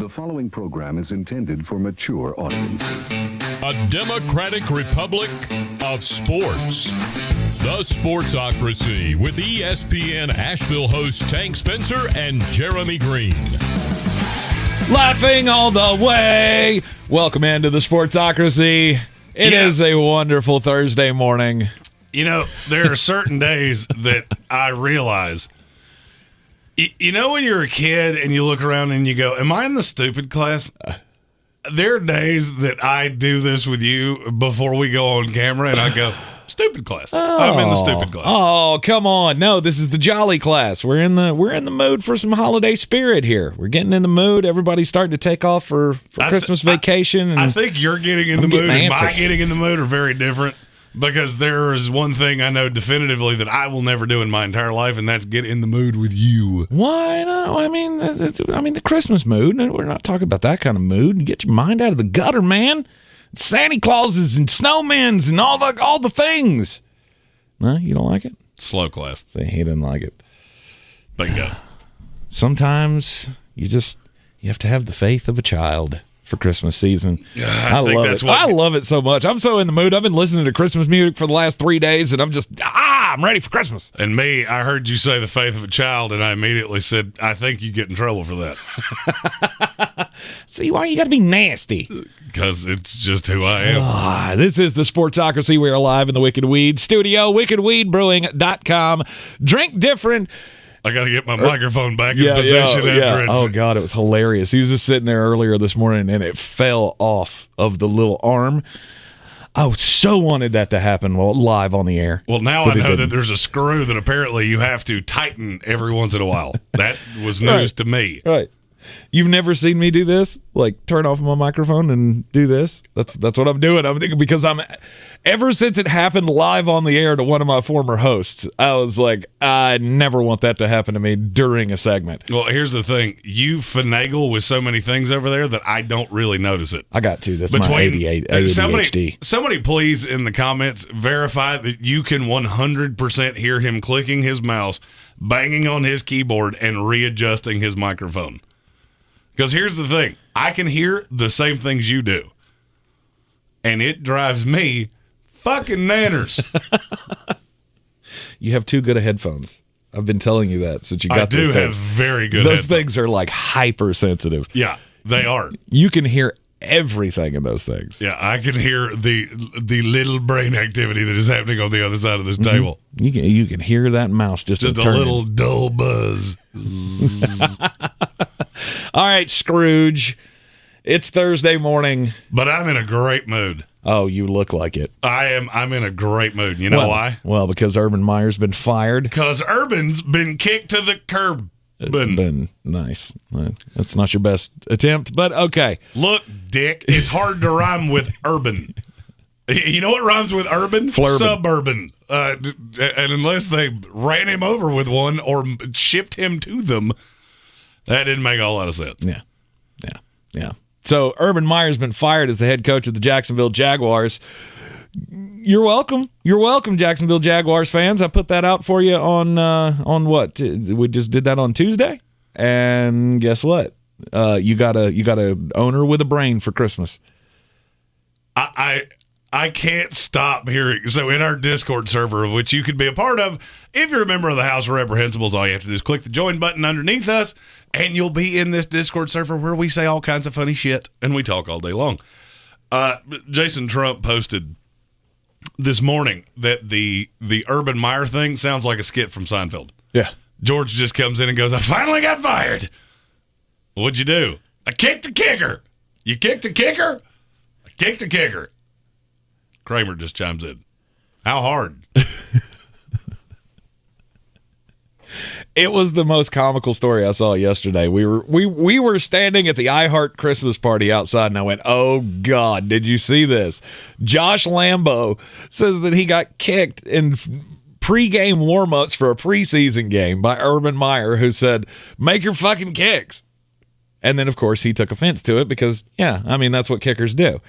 The following program is intended for mature audiences. A democratic republic of sports. The Sportsocracy with ESPN Asheville hosts Tank Spencer and Jeremy Greene. Laughing all the way. Welcome into the Sportsocracy. It is a wonderful Thursday morning. You know, there are certain days that I realize, you know, when you're a kid and you look around and you go, am I in the stupid class? There are days that I do this with you before we go on camera and I go, stupid class. I'm in the stupid class. Oh, come on. No, this is the jolly class. We're in the mood for some holiday spirit here. We're getting in the mood. Everybody's starting to take off for Christmas vacation. I think you're getting in the mood and my getting in the mood are very different. Because there is one thing I know definitively that I will never do in my entire life, and that's get in the mood with you. Why not? I mean, the Christmas mood. We're not talking about that kind of mood. Get your mind out of the gutter, man. Santa Clauses and snowmen's and all the things. No, you don't like it? Slow class. See, he didn't like it. Bingo. Sometimes you have to have the faith of a child for Christmas season. I love it. I love it so much. I'm so in the mood. I've been listening to Christmas music for the last 3 days, and I'm just, I'm ready for Christmas. And me, I heard you say the faith of a child, and I immediately said, I think you get in trouble for that. See, why you got to be nasty? Because it's just who I am. This is the Sportsocracy. We are live in the Wicked Weed studio, wickedweedbrewing.com. Drink different. I got to get my microphone back in position after it. Oh, God, it was hilarious. He was just sitting there earlier this morning, and it fell off of the little arm. I so wanted that to happen live on the air. Well, now I know that there's a screw that apparently you have to tighten every once in a while. That was news to me. Right. You've never seen me do this? Like turn off my microphone and do this? That's what I'm doing. I'm thinking because ever since it happened live on the air to one of my former hosts, I was like, I never want that to happen to me during a segment. Well, here's the thing. You finagle with so many things over there that I don't really notice it. I got to. That's my ADHD. Somebody please in the comments verify that you can 100% hear him clicking his mouse, banging on his keyboard, and readjusting his microphone. Because here's the thing. I can hear the same things you do. And it drives me fucking nanners. You have too good of headphones. I've been telling you that since you got those things. I do have very good Those headphones. things are like hypersensitive. Yeah, they are. You can hear everything in those things. Yeah, I can hear the little brain activity that is happening on the other side of this table. You can hear that mouse just a little dull buzz. All right, Scrooge. It's Thursday morning. But I'm in a great mood. Oh, you look like it. I'm in a a mood. You know why? Well, because Urban Meyer's been fired. Because Urban's been kicked to the curb. Been nice. That's not your best attempt, but okay. Look, Dick, it's hard to rhyme with urban. You know what rhymes with urban? Flurban. Suburban. And unless they ran him over with one or shipped him to them, that didn't make a whole lot of sense. Yeah. So Urban Meyer's been fired as the head coach of the Jacksonville Jaguars. You're welcome. You're welcome, Jacksonville Jaguars fans. I put that out for you on what? We just did that on Tuesday, and guess what? You got a owner with a brain for Christmas. I can't stop hearing. So in our Discord server, of which you could be a part of, if you're a member of the House of Reprehensibles, all you have to do is click the join button underneath us, and you'll be in this Discord server where we say all kinds of funny shit, and we talk all day long. Jason Trump posted this morning that the Urban Meyer thing sounds like a skit from Seinfeld. Yeah. George just comes in and goes, I finally got fired. What'd you do? I kicked the kicker. You kicked the kicker? I kicked the kicker. Kramer just chimes in. How hard? It was the most comical story I saw yesterday. We were standing at the iHeart Christmas party outside, and I went, oh, God, did you see this? Josh Lambo says that he got kicked in pregame warm-ups for a preseason game by Urban Meyer, who said, make your fucking kicks. And then, of course, he took offense to it because, that's what kickers do.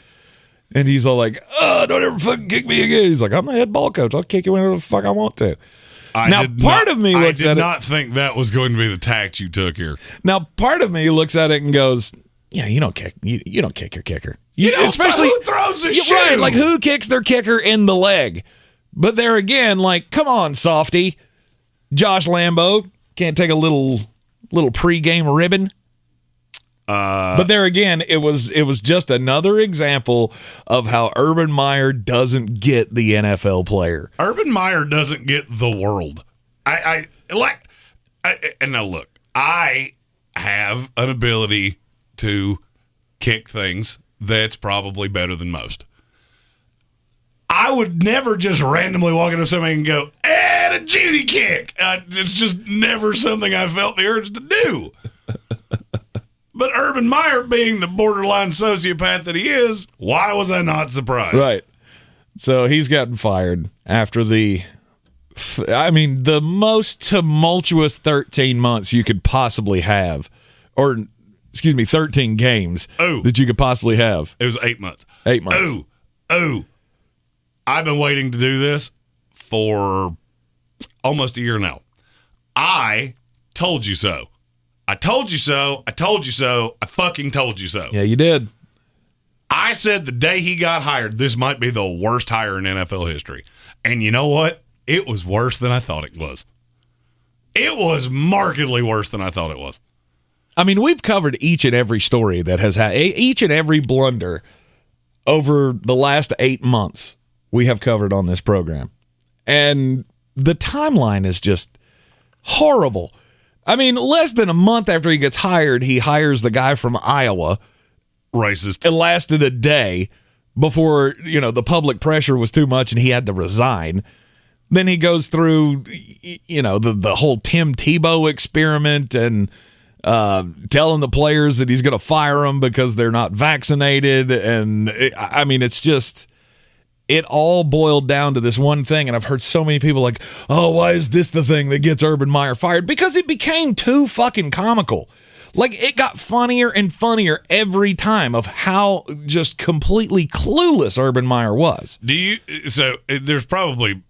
And he's all like, don't ever fucking kick me again. He's like, I'm the head ball coach. I'll kick you whenever the fuck I want to. I did not think that was going to be the tact you took here. Now, part of me looks at it and goes, Yeah, you don't kick your kicker. Especially who throws a shoe. Right, like who kicks their kicker in the leg? But there again, like, come on, softy. Josh Lambo can't take a little pregame ribbon. But there again, it was just another example of how Urban Meyer doesn't get the NFL player. Urban Meyer doesn't get the world. And now look, I have an ability to kick things that's probably better than most. I would never just randomly walk into somebody and go, and a Judy kick. It's just never something I felt the urge to do. But Urban Meyer, being the borderline sociopath that he is, why was I not surprised? Right. So he's gotten fired after the most tumultuous 13 months you could possibly have. Or, 13 games that you could possibly have. It was 8 months. 8 months. I've been waiting to do this for almost a year now. I told you so. I told you so. I told you so. I fucking told you so. Yeah, you did. I said the day he got hired, this might be the worst hire in NFL history. And you know what? It was worse than I thought it was. It was markedly worse than I thought it was. I mean, we've covered each and every story that has had each and every blunder over the last 8 months we have covered on this program. And the timeline is just horrible. I mean, less than a month after he gets hired, he hires the guy from Iowa. Racist. It lasted a day before, the public pressure was too much and he had to resign. Then he goes through, the whole Tim Tebow experiment and telling the players that he's going to fire them because they're not vaccinated. And it's just, it all boiled down to this one thing. And I've heard so many people like, oh, why is this the thing that gets Urban Meyer fired? Because it became too fucking comical. Like, it got funnier and funnier every time of how just completely clueless Urban Meyer was. There's probably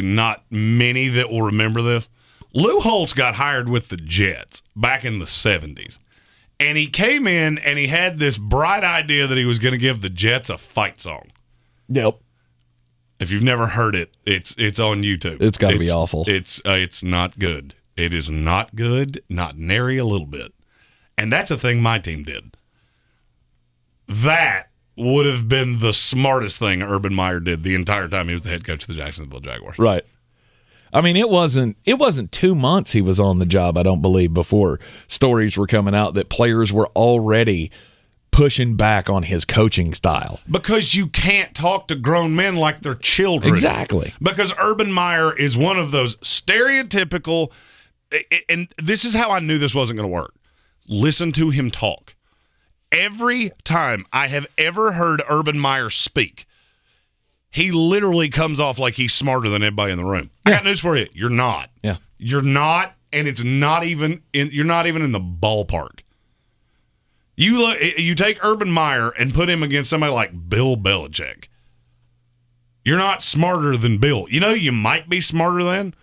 not many that will remember this. Lou Holtz got hired with the Jets back in the 70s. And he came in and he had this bright idea that he was going to give the Jets a fight song. Yep. If you've never heard it, it's on YouTube. It's got to be awful. It's not good. It is not good, not nary a little bit. And that's a thing my team did. That would have been the smartest thing Urban Meyer did the entire time he was the head coach of the Jacksonville Jaguars. Right. I mean, it wasn't 2 months he was on the job, I don't believe, before stories were coming out that players were already pushing back on his coaching style. Because you can't talk to grown men like they're children. Exactly. Because Urban Meyer is one of those stereotypical, and this is how I knew this wasn't going to work. Listen to him talk. Every time I have ever heard Urban Meyer speak, he literally comes off like he's smarter than everybody in the room. Yeah. I got news for you. You're not. Yeah. You're not, and it's not even you're not even in the ballpark. You take Urban Meyer and put him against somebody like Bill Belichick. You're not smarter than Bill. You might be smarter than.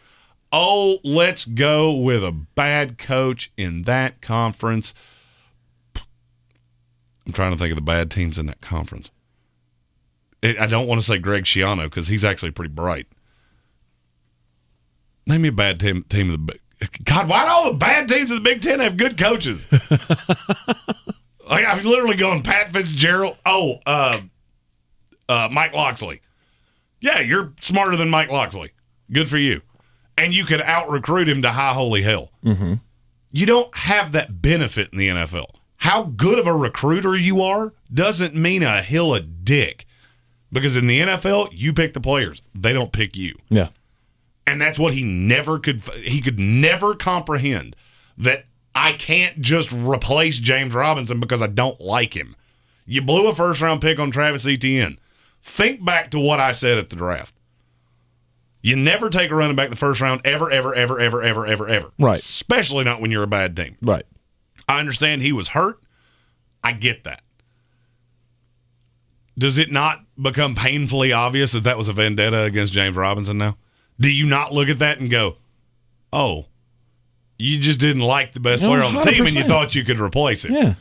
Oh, let's go with a bad coach in that conference. I'm trying to think of the bad teams in that conference. I don't want to say Greg Schiano because he's actually pretty bright. Name me a bad team of the Big. God, why do all the bad teams of the Big Ten have good coaches? Like, I've literally gone Pat Fitzgerald. Mike Locksley. Yeah, you're smarter than Mike Locksley. Good for you. And you can out-recruit him to high holy hell. Mm-hmm. You don't have that benefit in the NFL. How good of a recruiter you are doesn't mean a hill of dick. Because in the NFL, you pick the players. They don't pick you. Yeah. And that's what he could never comprehend, that I can't just replace James Robinson because I don't like him. You blew a first-round pick on Travis Etienne. Think back to what I said at the draft. You never take a running back in the first round ever, ever, ever, ever, ever, ever, ever. Right. Especially not when you're a bad team. Right. I understand he was hurt. I get that. Does it not become painfully obvious that was a vendetta against James Robinson now? Do you not look at that and go, oh, You just didn't like the best player on the team, and you 100%. thought you could replace him. Yeah.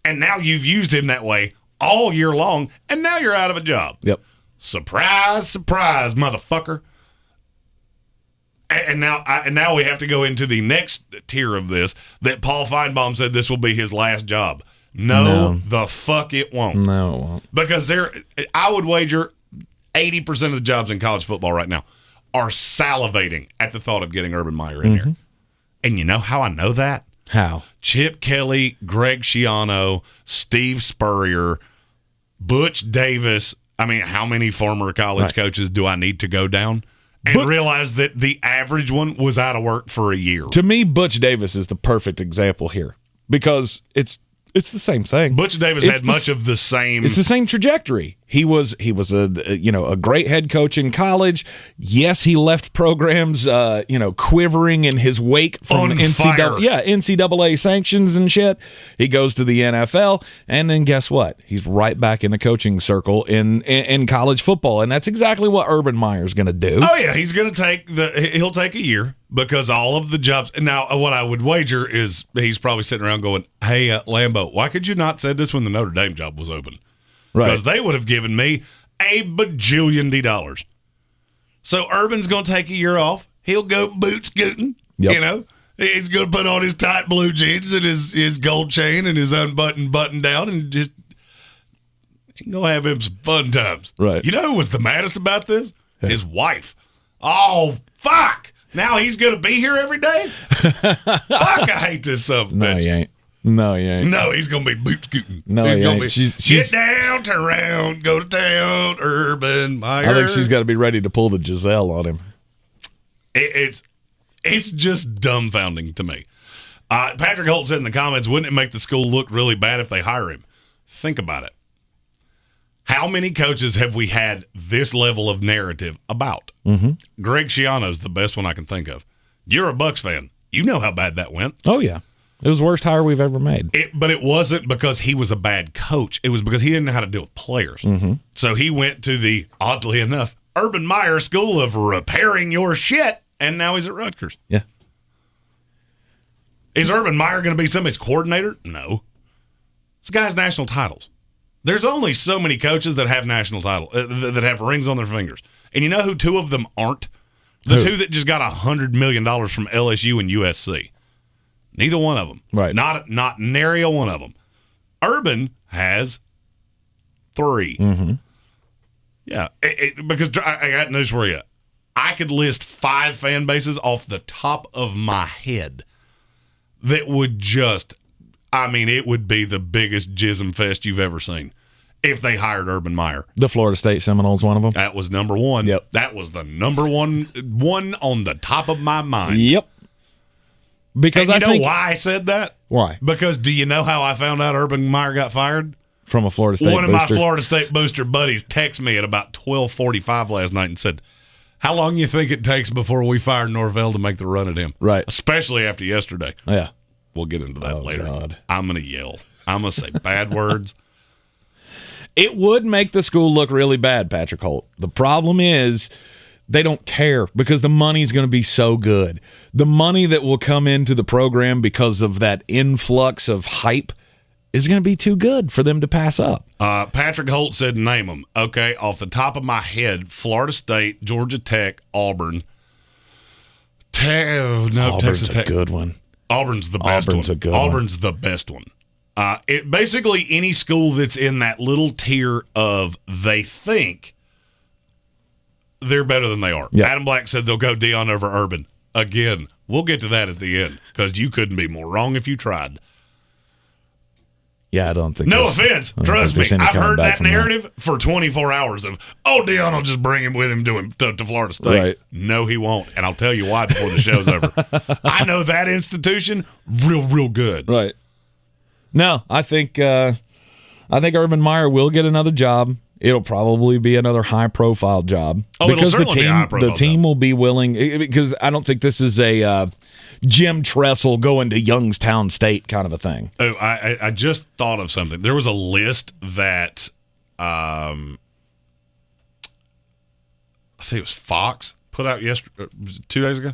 And now you've used him that way all year long, and now you're out of a job. Yep. Surprise, surprise, motherfucker. And now we have to go into the next tier of this, that Paul Feinbaum said this will be his last job. No, the fuck it won't. No, it won't. Because I would wager 80% of the jobs in college football right now are salivating at the thought of getting Urban Meyer in here. And you know how I know that? How? Chip Kelly, Greg Schiano, Steve Spurrier, Butch Davis. I mean, how many former college coaches do I need to go down and realize that the average one was out of work for a year? To me, Butch Davis is the perfect example here because it's the same thing. Butch Davis had much of the same. It's the same trajectory. He was a great head coach in college. Yes, he left programs quivering in his wake from NCAA sanctions and shit. He goes to the NFL, and then guess what? He's right back in the coaching circle in college football, and that's exactly what Urban Meyer's going to do. Oh yeah, he'll take a year because all of the jobs. Now, what I would wager is he's probably sitting around going, "Hey, Lambeau, why could you not said this when the Notre Dame job was open?" Because they would have given me a bajillion dollars. So Urban's going to take a year off. He'll go boot scooting. Yep. You know, he's going to put on his tight blue jeans and his gold chain and his unbuttoned button down and just going to have him some fun times. Right. You know who was the maddest about this? Yeah. His wife. Oh, fuck. Now he's going to be here every day? Fuck, I hate this son of a bitch. No, he ain't. No, he ain't. No, he's going to be boot scooting. No, he's he gonna ain't. Be, she's get down, turn around, go to town, Urban Meyer. I think she's got to be ready to pull the Giselle on him. It's just dumbfounding to me. Patrick Holt said in the comments, wouldn't it make the school look really bad if they hire him? Think about it. How many coaches have we had this level of narrative about? Mm-hmm. Greg Schiano's the best one I can think of. You're a Bucs fan. You know how bad that went. Oh, yeah. It was the worst hire we've ever made. But it wasn't because he was a bad coach. It was because he didn't know how to deal with players. Mm-hmm. So he went to the, oddly enough, Urban Meyer School of repairing your shit, and now he's at Rutgers. Yeah. Is Urban Meyer going to be somebody's coordinator? No. This guy has national titles. There's only so many coaches that have national titles, that have rings on their fingers. And you know who two of them aren't? The two that just got $100 million from LSU and USC. Neither one of them. Right. Not nary a one of them. Urban has 3. Mm-hmm. Yeah. Because I got news for you. I could list 5 fan bases off the top of my head that would it would be the biggest jism fest you've ever seen if they hired Urban Meyer. The Florida State Seminoles, one of them. That was number 1. Yep. That was the number one on the top of my mind. Yep. Because and you know why I said that? Why? Because do you know how I found out Urban Meyer got fired? From a Florida State One of booster. my Florida State booster buddies texted me at about 12:45 last night and said, how long you think it takes before we fire Norvell to make the run at him? Right. Especially after yesterday. Yeah. We'll get into that later. God. I'm going to yell. I'm going to say bad words. It would make the school look really bad, Patrick Holt. The problem is they don't care because the money's going to be so good. The money that will come into the program because of that influx of hype is going to be too good for them to pass up. Patrick Holt said name them. Okay, off the top of my head, Florida State, Georgia Tech, Auburn. Auburn's Texas Tech. a good one. Auburn's the best Auburn's one. a good one. Auburn's the best one. Basically any school that's in that little tier of they think they're better than they are. Yeah. Adam Black said they'll go Dion over Urban. Again, we'll get to that at the end because you couldn't be more wrong if you tried. Yeah, I don't think. No offense. Trust me. I've heard that narrative that. for 24 hours of, Dion will just bring him with him to Florida State. Right. No, he won't. And I'll tell you why before the show's over. I know that institution real good. Right. No, I think Urban Meyer will get another job. It'll probably be another high-profile job. Oh, because it'll certainly be a high-profile the team job. will be willing, because I don't think this is a Jim Tressel going to Youngstown State kind of a thing. Oh, I just thought of something. There was a list that I think it was Fox put out 2 days ago.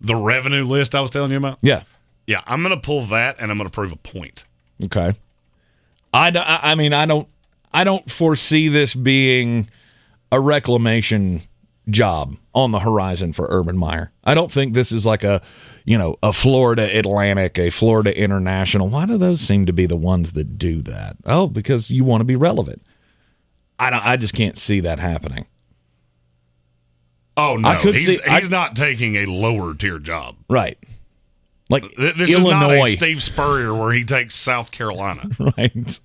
The revenue list I was telling you about? Yeah. Yeah, I'm going to pull that, and I'm going to prove a point. Okay. I mean, I don't foresee this being a reclamation job on the horizon for Urban Meyer. I don't think this is like a Florida Atlantic, a Florida International. Why do those seem to be the ones that do that? Oh, because you want to be relevant. I just can't see that happening. Oh no, he's not taking a lower tier job. Right. Like this Illinois. is not a Steve Spurrier where he takes South Carolina. Right.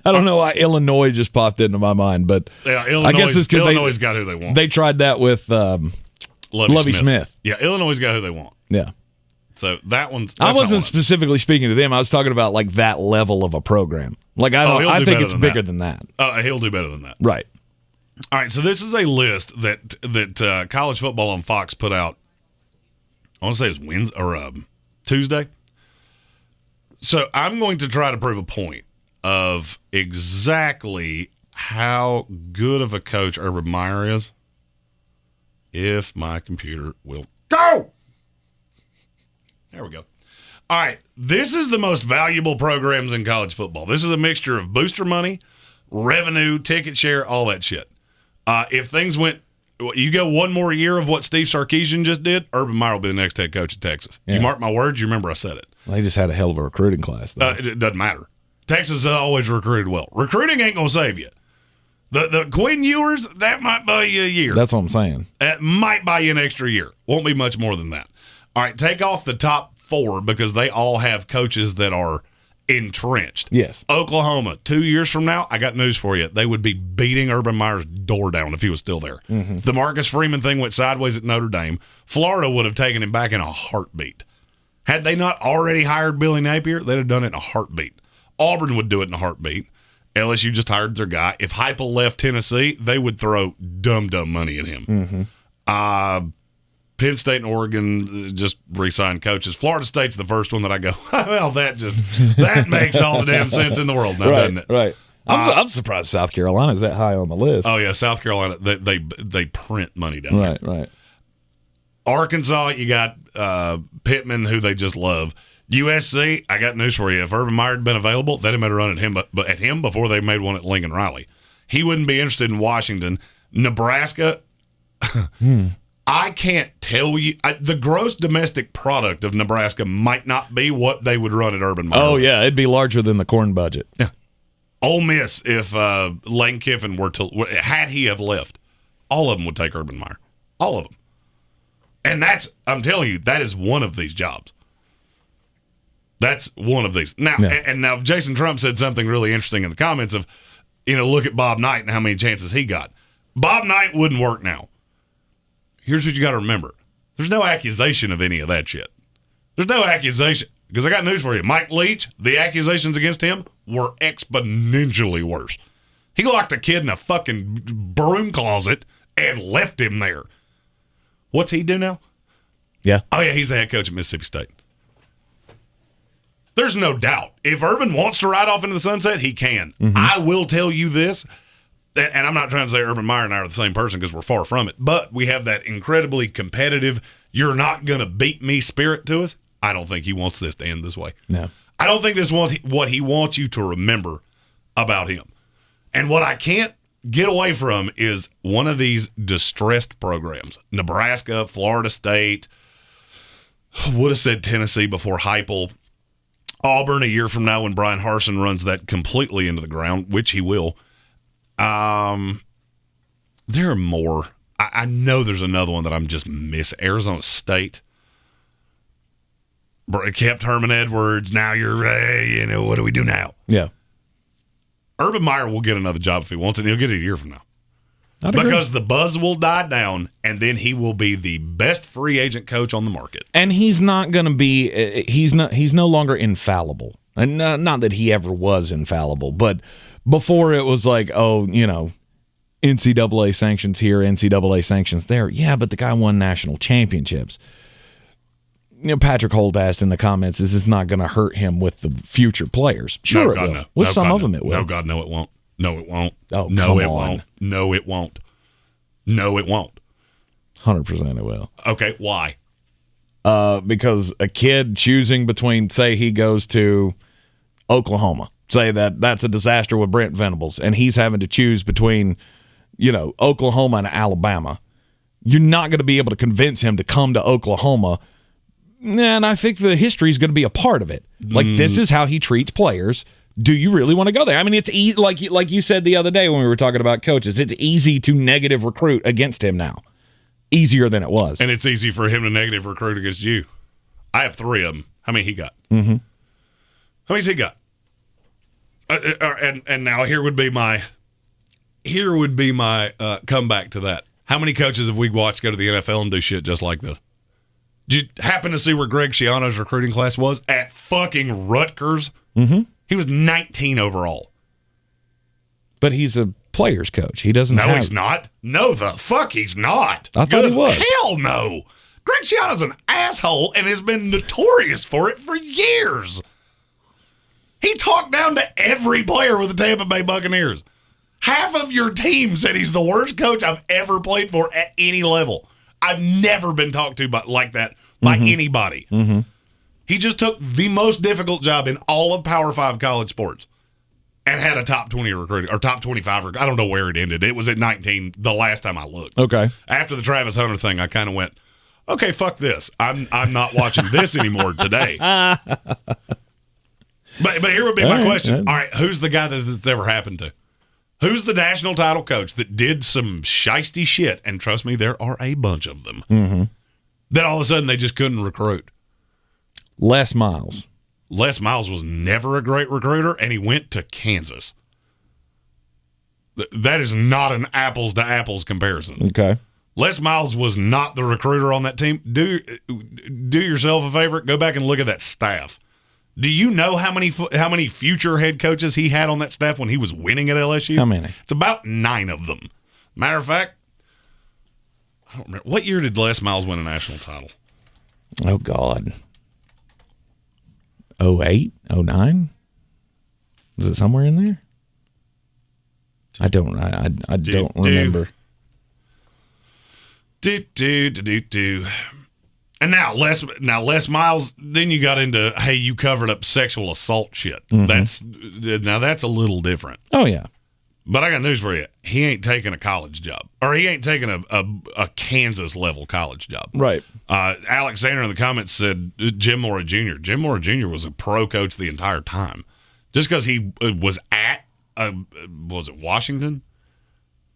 I don't know why Illinois just popped into my mind, but yeah, I guess it's because Illinois got who they want. They tried that with Lovie Smith. Yeah, Illinois got who they want. Yeah. So that one's. I wasn't specifically speaking to them. I was talking about like that level of a program. Like I think it's bigger than that. He'll do better than that. Right. All right. So this is a list that College Football on Fox put out. I want to say it's Wednesday or Tuesday. So I'm going to try to prove a point of exactly how good of a coach Urban Meyer is. If my computer will go. There we go. All right. This is the most valuable programs in college football. This is a mixture of booster money, revenue, ticket share, all that shit. If things went, you go one more year of what Steve Sarkisian just did, Urban Meyer will be the next head coach of Texas. Yeah. You mark my words, you remember I said it. Well, they just had a hell of a recruiting class, though. It doesn't matter. Texas has always recruited well. Recruiting ain't going to save you. The Quinn Ewers, that might buy you a year. That's what I'm saying. It might buy you an extra year. Won't be much more than that. All right, take off the top 4 because they all have coaches that are entrenched. Yes. Oklahoma, 2 years from now, I got news for you. They would be beating Urban Meyer's door down if he was still there. Mm-hmm. If the Marcus Freeman thing went sideways at Notre Dame, Florida would have taken him back in a heartbeat. Had they not already hired Billy Napier, they'd have done it in a heartbeat. Auburn would do it in a heartbeat. LSU just hired their guy. If Heupel left Tennessee, they would throw dumb money at him. Mm-hmm. Penn State and Oregon just re-signed coaches. Florida State's the first one that I go, well, that makes all the damn sense in the world now, doesn't it? Right. I'm surprised South Carolina's that high on the list. Oh yeah, South Carolina, they print money down there. Right. Arkansas, you got Pittman, who they just love. USC, I got news for you. If Urban Meyer had been available, they'd have made a run at him before they made one at Lincoln Riley. He wouldn't be interested in Washington. Nebraska, I can't tell you. The gross domestic product of Nebraska might not be what they would run at Urban Meyer. Oh, yeah, it'd be larger than the corn budget. Yeah. Ole Miss, if Lane Kiffin had he have left, all of them would take Urban Meyer. All of them. And I'm telling you, that is one of these jobs. That's one of these. Now, and now Jason Trump said something really interesting in the comments of, look at Bob Knight and how many chances he got. Bob Knight wouldn't work now. Here's what you got to remember. There's no accusation of any of that shit. There's no accusation. Because I got news for you. Mike Leach, the accusations against him were exponentially worse. He locked a kid in a fucking broom closet and left him there. What's he do now? Yeah. Oh, yeah, he's the head coach at Mississippi State. There's no doubt. If Urban wants to ride off into the sunset, he can. Mm-hmm. I will tell you this, and I'm not trying to say Urban Meyer and I are the same person because we're far from it, but we have that incredibly competitive, you're not going to beat me spirit to us. I don't think he wants this to end this way. No. I don't think this is what he wants you to remember about him. And what I can't get away from is one of these distressed programs. Nebraska, Florida State, would have said Tennessee before Heupel. Auburn a year from now when Brian Harsin runs that completely into the ground, which he will. There are more. I know there's another one that I'm just missing. Arizona State. Kept Herman Edwards. Now you're, what do we do now? Yeah. Urban Meyer will get another job if he wants it. He'll get it a year from now. Because the buzz will die down, and then he will be the best free agent coach on the market. And he's not going to be. He's no longer infallible, and not that he ever was infallible. But before it was like, NCAA sanctions here, NCAA sanctions there. Yeah, but the guy won national championships. Patrick Holt asked in the comments, "Is this not going to hurt him with the future players?" Sure, it will. No. With some of them, it will. No, God, no, it won't. No, it won't. Oh, no, come it on. won't. No, it won't. No, it won't. 100% it will. Okay, why? Because a kid choosing between, say he goes to Oklahoma, say that's a disaster with Brent Venables, and he's having to choose between, Oklahoma and Alabama. You're not going to be able to convince him to come to Oklahoma. And I think the history is going to be a part of it. Like, this is how he treats players. Do you really want to go there? I mean, it's like you said the other day when we were talking about coaches, it's easy to negative recruit against him now. Easier than it was. And it's easy for him to negative recruit against you. I have 3 of them. How many he got? Mm-hmm. How many's he got? And now here would be my comeback to that. How many coaches have we watched go to the NFL and do shit just like this? Did you happen to see where Greg Schiano's recruiting class was? At fucking Rutgers. Mm-hmm. He was 19 overall. But he's a player's coach. He doesn't No, he's not. No, the fuck he's not. I thought he was. Hell no. Greg Schiano's an asshole and has been notorious for it for years. He talked down to every player with the Tampa Bay Buccaneers. Half of your team said he's the worst coach I've ever played for at any level. I've never been talked to like that by anybody. Mm-hmm. He just took the most difficult job in all of Power 5 college sports and had a top 20 recruiting, or top 25. I don't know where it ended. It was at 19 the last time I looked. Okay. After the Travis Hunter thing, I kind of went, okay, fuck this. I'm not watching this anymore today. But here would be my question. All right, who's the guy that this ever happened to? Who's the national title coach that did some shiesty shit? And trust me, there are a bunch of them. Mm-hmm. That all of a sudden they just couldn't recruit. Les Miles. Les Miles was never a great recruiter, and he went to Kansas. That is not an apples to apples comparison. Okay. Les Miles was not the recruiter on that team. Do yourself a favor, go back and look at that staff. Do you know how many future head coaches he had on that staff when he was winning at LSU? How many? It's about 9 of them. Matter of fact, I don't remember. What year did Les Miles win a national title? Oh, God. 08? 09? Was it somewhere in there? I don't remember. And now Les Miles, then you got into, hey, you covered up sexual assault shit. Mm-hmm. That's a little different. Oh, yeah. But I got news for you. He ain't taking a college job. Or he ain't taking a Kansas-level college job. Right. Alexander in the comments said Jim Mora Jr. Jim Mora Jr. was a pro coach the entire time. Just because he was at, was it Washington?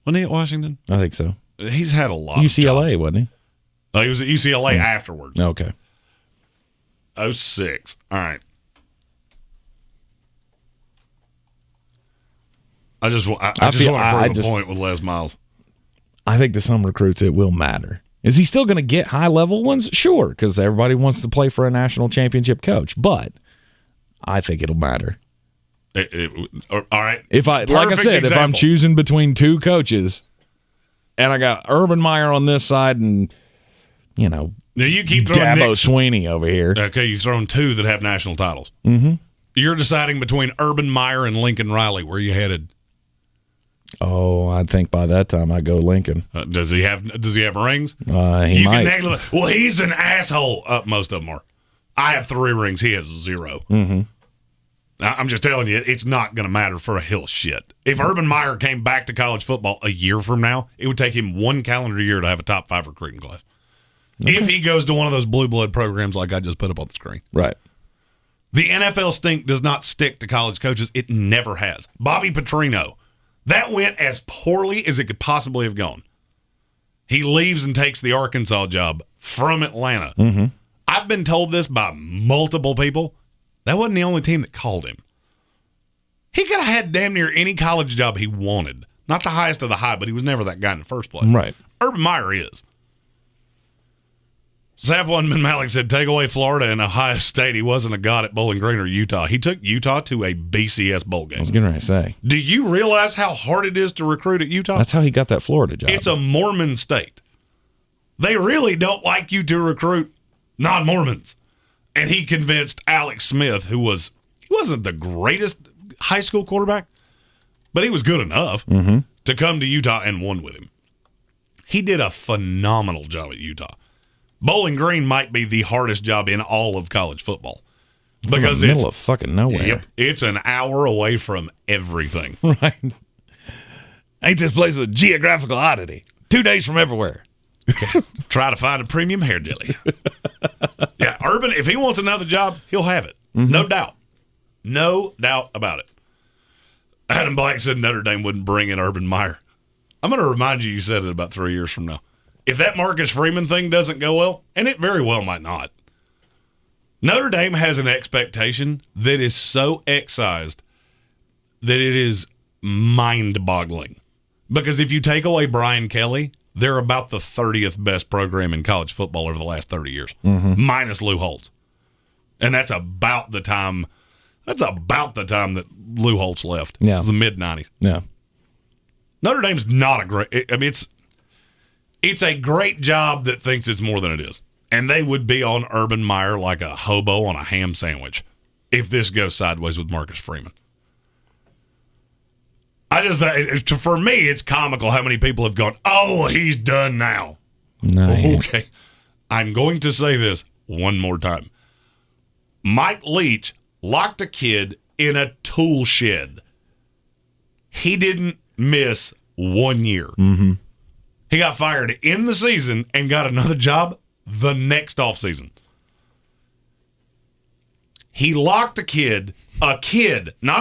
Wasn't he at Washington? I think so. He's had a lot UCLA, of jobs. wasn't he? He was at UCLA afterwards. Okay. 06. All right. I just want to prove a point with Les Miles. I think to some recruits it will matter. Is he still going to get high-level ones? Sure, because everybody wants to play for a national championship coach. But I think it'll matter. All right. If I'm choosing between 2 coaches, and I got Urban Meyer on this side, and now you keep throwing Dabo Sweeney over here. Okay, you've thrown 2 that have national titles. Mm-hmm. You're deciding between Urban Meyer and Lincoln Riley. Where are you headed? Oh, I think by that time I go Lincoln. Does he have rings? He might. Well, he's an asshole. Most of them are. I have 3 rings. He has 0. Mm-hmm. I'm just telling you, it's not going to matter for a hill of shit. If Urban Meyer came back to college football a year from now, it would take him 1 calendar year to have a top 5 recruiting class. Okay. If he goes to one of those blue blood programs like I just put up on the screen. Right. The NFL stink does not stick to college coaches. It never has. Bobby Petrino, that went as poorly as it could possibly have gone. He leaves and takes the Arkansas job from Atlanta. Mm-hmm. I've been told this by multiple people. That wasn't the only team that called him. He could have had damn near any college job he wanted. Not the highest of the high, but he was never that guy in the first place. Right. Urban Meyer is. Safwan bin Malik said, take away Florida and Ohio State. He wasn't a god at Bowling Green or Utah. He took Utah to a BCS bowl game. I was getting ready to say. Do you realize how hard it is to recruit at Utah? That's how he got that Florida job. It's a Mormon state. They really don't like you to recruit non-Mormons. And he convinced Alex Smith, he wasn't the greatest high school quarterback, but he was good enough to come to Utah and won with him. He did a phenomenal job at Utah. Bowling Green might be the hardest job in all of college football. Because in the middle of fucking nowhere. Yep, it's an hour away from everything. Right. Ain't this place a geographical oddity? 2 days from everywhere. Try to find a premium hair jelly. Yeah, Urban, if he wants another job, he'll have it. Mm-hmm. No doubt. No doubt about it. Adam Black said Notre Dame wouldn't bring in Urban Meyer. I'm going to remind you said it about 3 years from now. If that Marcus Freeman thing doesn't go well, and it very well might not, Notre Dame has an expectation that is so excised that it is mind-boggling. Because if you take away Brian Kelly, they're about the 30th best program in college football over the last 30 years, minus Lou Holtz. And that's about the time that Lou Holtz left. Yeah. It was the mid-'90s. Yeah. Notre Dame's not a great – I mean, it's a great job that thinks it's more than it is. And they would be on Urban Meyer like a hobo on a ham sandwich if this goes sideways with Marcus Freeman. For me, it's comical how many people have gone, oh, he's done now. No. Okay. I'm going to say this one more time. Mike Leach locked a kid in a tool shed. He didn't miss 1 year. Mm-hmm. He got fired in the season and got another job the next offseason. He locked a kid, not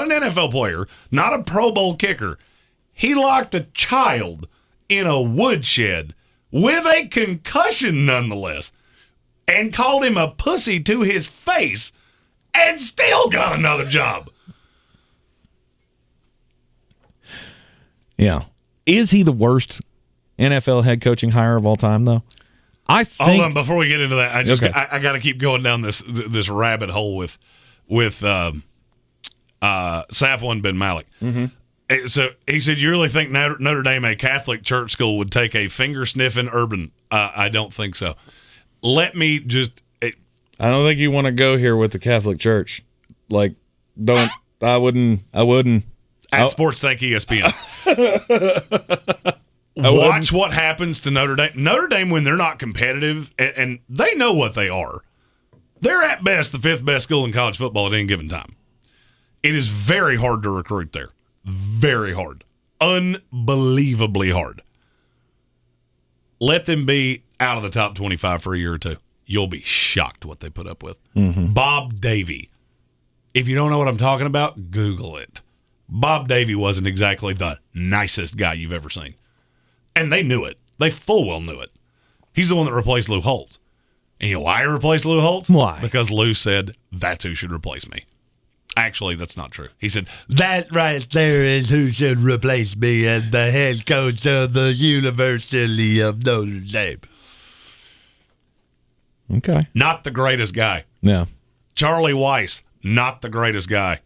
an NFL player, not a Pro Bowl kicker. He locked a child in a woodshed with a concussion nonetheless and called him a pussy to his face and still got another job. Yeah. Is he the worst NFL head coaching hire of all time, though? I think. Hold on, before we get into that, I got to keep going down this rabbit hole with Safwan bin Malik. Mm-hmm. So he said, "You really think Notre Dame, a Catholic church school, would take a finger sniffing Urban?" I don't think so. Let me just. I don't think you want to go here with the Catholic Church. Like, don't. I wouldn't. At Sports Tank ESPN. Watch what happens to Notre Dame. Notre Dame, when they're not competitive, and they know what they are, they're at best the fifth best school in college football at any given time. It is very hard to recruit there. Very hard. Unbelievably hard. Let them be out of the top 25 for a year or two. You'll be shocked what they put up with. Mm-hmm. Bob Davey. If you don't know what I'm talking about, Google it. Bob Davey wasn't exactly the nicest guy you've ever seen. And they knew it. They full well knew it. He's the one that replaced Lou Holtz. And you know why he replaced Lou Holtz? Why? Because Lou said, that's who should replace me. Actually, that's not true. He said, that right there is who should replace me as the head coach of the University of Notre Dame. Okay. Not the greatest guy. Yeah. Charlie Weiss, not the greatest guy.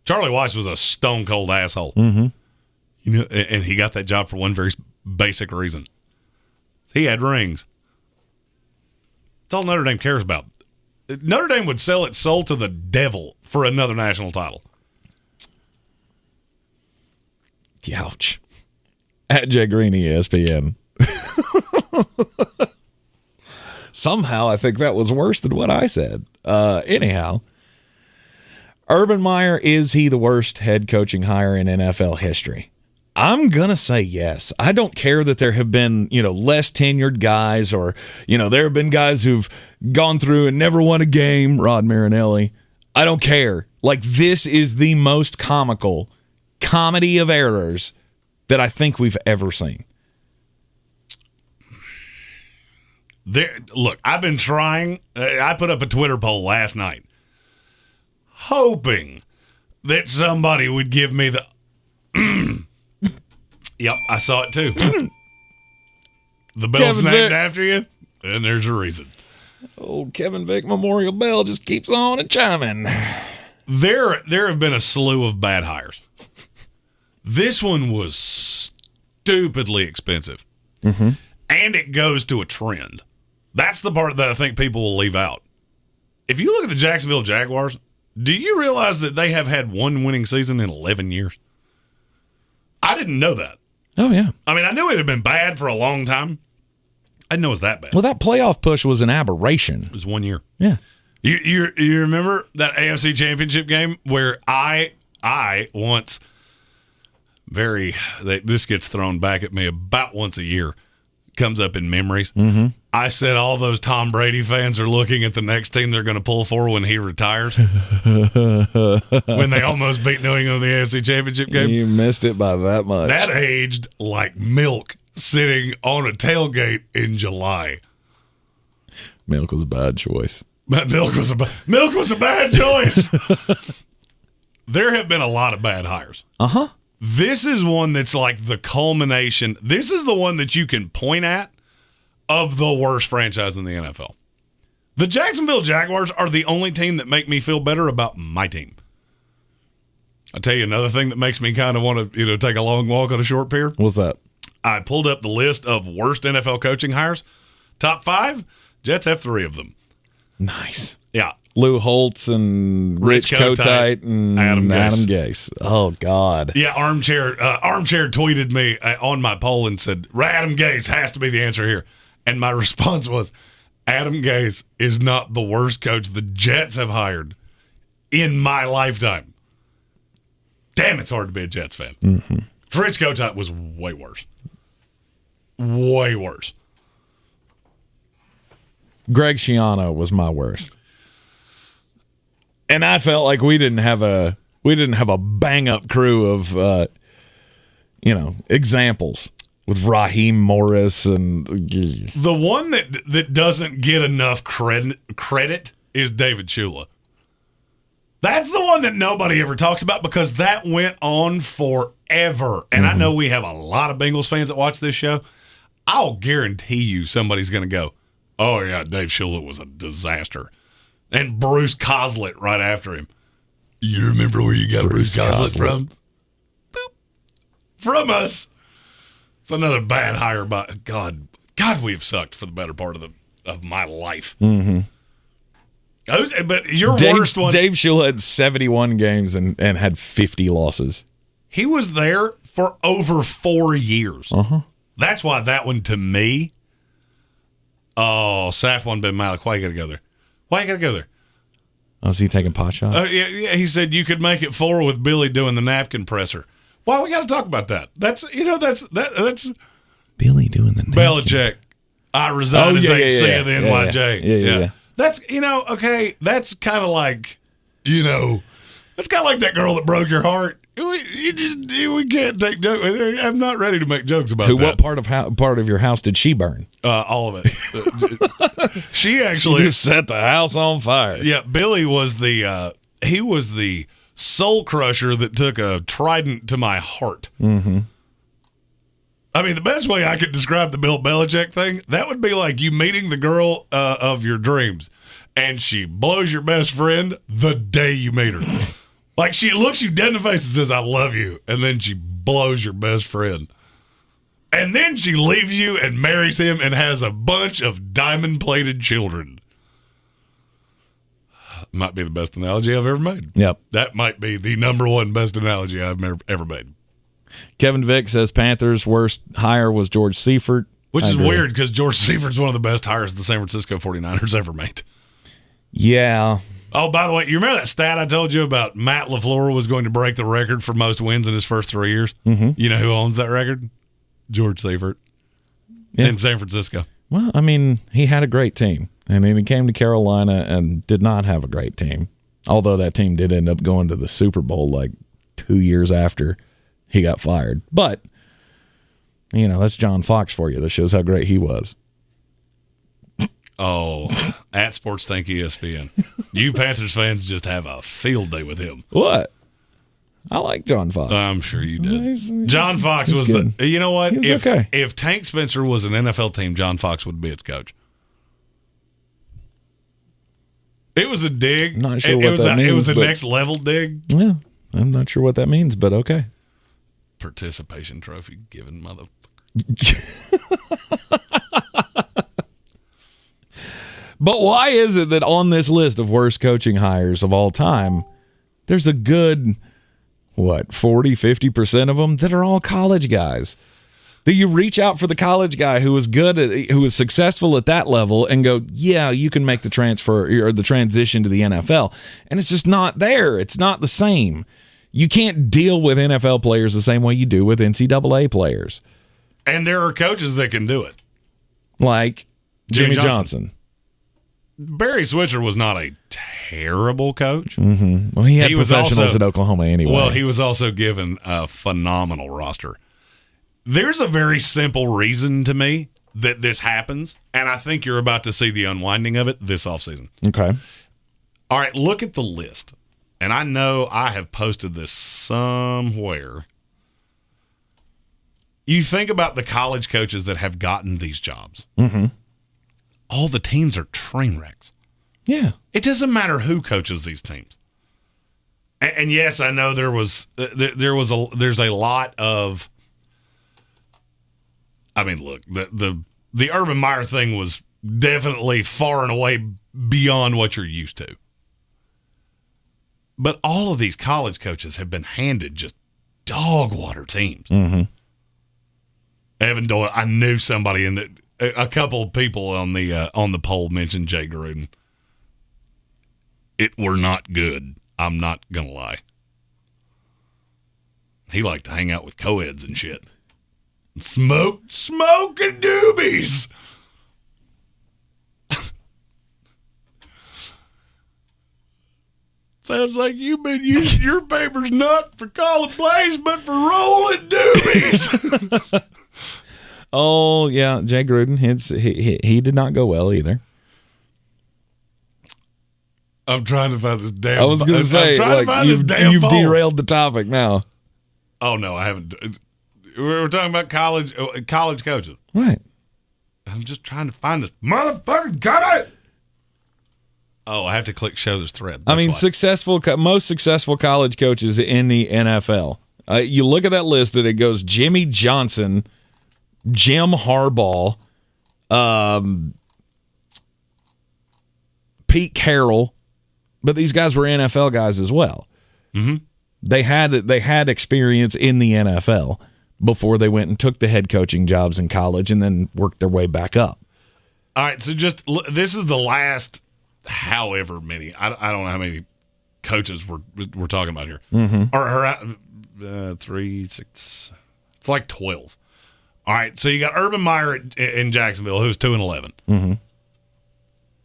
Charlie Weiss was a stone-cold asshole. Mm-hmm. You know, and he got that job for one very basic reason. He had rings. That's all Notre Dame cares about. Notre Dame would sell its soul to the devil for another national title. Ouch. At Jay Greene, ESPN. Somehow, I think that was worse than what I said. Anyhow, Urban Meyer, is he the worst head coaching hire in NFL history? I'm going to say yes. I don't care that there have been, less tenured guys or, there have been guys who've gone through and never won a game, Rod Marinelli. I don't care. Like, this is the most comical comedy of errors that I think we've ever seen. Look, I've been trying. I put up a Twitter poll last night, hoping that somebody would give me the. Yep, I saw it too. The bell's Kevin named Vick. after you, and there's a reason. Old Kevin Vick Memorial Bell just keeps on and chiming. There have been a slew of bad hires. This one was stupidly expensive. Mm-hmm. And it goes to a trend. That's the part that I think people will leave out. If you look at the Jacksonville Jaguars, do you realize that they have had one winning season in 11 years? I didn't know that. Oh, yeah. I mean, I knew it had been bad for a long time. I didn't know it was that bad. Well, that playoff push was an aberration. It was 1 year. Yeah. You remember that AFC Championship game where I once this gets thrown back at me about once a year, comes up in memories. Mm-hmm. I said all those Tom Brady fans are looking at the next team they're going to pull for when he retires. When they almost beat New England in the AFC Championship game. You missed it by that much. That aged like milk sitting on a tailgate in July. Milk was a bad choice. But milk was a bad choice. There have been a lot of bad hires. Uh-huh. This is one that's like the culmination. This is the one that you can point at of the worst franchise in the NFL. The Jacksonville Jaguars are the only team that make me feel better about my team. I'll tell you another thing that makes me kind of want to, take a long walk on a short pier. What's that? I pulled up the list of worst NFL coaching hires. Top 5, Jets have 3 of them. Nice. Yeah. Lou Holtz and Rich Kotite and Adam Gase. Oh, God. Yeah, Armchair tweeted me on my poll and said, Adam Gase has to be the answer here. And my response was, Adam Gase is not the worst coach the Jets have hired in my lifetime. Damn, it's hard to be a Jets fan. Mm-hmm. Rich Kotite was way worse. Way worse. Greg Schiano was my worst. And I felt like we didn't have a bang up crew of examples with Raheem Morris and the one that doesn't get enough credit is David Shula. That's the one that nobody ever talks about because that went on forever. And I know we have a lot of Bengals fans that watch this show. I'll guarantee you somebody's going to go, oh, yeah, Dave Shula was a disaster. And Bruce Coslett right after him. You remember where you got Bruce Coslett from? Boop. From us. It's another bad hire by God, we have sucked for the better part of my life. Mm-hmm. But your worst one. Dave Shula had 71 games and had 50 losses. He was there for over 4 years. Uh-huh. That's why that one to me. Oh, Safwan Ben Malik. Why you got to go there? Why you got to go there? Oh, is he taking pot shots? Yeah. He said you could make it 4 with Billy doing the napkin presser. Why we got to talk about that? That's Billy doing the napkin. Belichick. I resign as AC of the NYJ. Yeah. That's, okay, that's kind of like, that's kind of like that girl that broke your heart. We can't take jokes. I'm not ready to make jokes about that. What part of your house did she burn? All of it. She just set the house on fire. Yeah, Billy was he was the soul crusher that took a trident to my heart. Mm-hmm. I mean, the best way I could describe the Bill Belichick thing, that would be like you meeting the girl of your dreams, and she blows your best friend the day you meet her. Like, she looks you dead in the face and says, I love you, and then she blows your best friend. And then she leaves you and marries him and has a bunch of diamond-plated children. Might be the best analogy I've ever made. Yep. That might be the number one best analogy I've ever made. Kevin Vick says Panthers' worst hire was George Seifert. Which is weird because George Seifert's one of the best hires the San Francisco 49ers ever made. Yeah. Oh, by the way, you remember that stat I told you about Matt LaFleur was going to break the record for most wins in his first 3 years? Mm-hmm. You know who owns that record? George Seifert in San Francisco. Well, I mean, he had a great team. And then he came to Carolina and did not have a great team. Although that team did end up going to the Super Bowl like 2 years after he got fired. But, that's John Fox for you. That shows how great he was. Oh, at Sports Think ESPN. You Panthers fans just have a field day with him. What? I like John Fox. I'm sure you did. John Fox was good. You know what? Okay. If Tank Spencer was an NFL team, John Fox would be its coach. It was a dig. Not sure what that means. It was a next level dig. Yeah, I'm not sure what that means, but okay. Participation trophy given motherfucker. But why is it that on this list of worst coaching hires of all time, there's a good 40, 50% of them that are all college guys. That you reach out for the college guy who was good at, who was successful at that level, and go, yeah, you can make the transfer or the transition to the NFL, and it's just not there. It's not the same. You can't deal with NFL players the same way you do with NCAA players. And there are coaches that can do it, like Jimmy Johnson. Barry Switzer was not a terrible coach. Mm-hmm. Well, he had professionals at Oklahoma anyway. Well, he was also given a phenomenal roster. There's a very simple reason to me that this happens, and I think you're about to see the unwinding of it this offseason. Okay. All right, look at the list. And I know I have posted this somewhere. You think about the college coaches that have gotten these jobs. Mm-hmm. All the teams are train wrecks. Yeah. It doesn't matter who coaches these teams. And yes, I know there's a lot of. I mean, look, the Urban Meyer thing was definitely far and away beyond what you're used to. But all of these college coaches have been handed just dog water teams. Mm-hmm. Evan Doyle, I knew somebody in a couple of people on the poll mentioned Jay Gruden. It were not good. I'm not gonna lie. He liked to hang out with co-eds and shit. Smoking doobies. Sounds like you've been using your papers not for calling plays, but for rolling doobies. Oh, yeah, Jay Gruden, he did not go well either. I'm trying to find this damn. I was going to say, like, you've derailed the topic now. Oh, no, I haven't. We're talking about college coaches. Right. I'm just trying to find this motherfucking comment. Oh, I have to click show this thread. I mean, most successful college coaches in the NFL. You look at that list and it goes Jimmy Johnson, Jim Harbaugh, Pete Carroll, but these guys were NFL guys as well. Mm-hmm. They had experience in the NFL before they went and took the head coaching jobs in college and then worked their way back up. All right, so just this is the last, however many, I don't know how many coaches we're talking about here. Mm-hmm. Or 3, 6, it's like 12. All right, so you got Urban Meyer in Jacksonville, who's 2-11. Mm-hmm.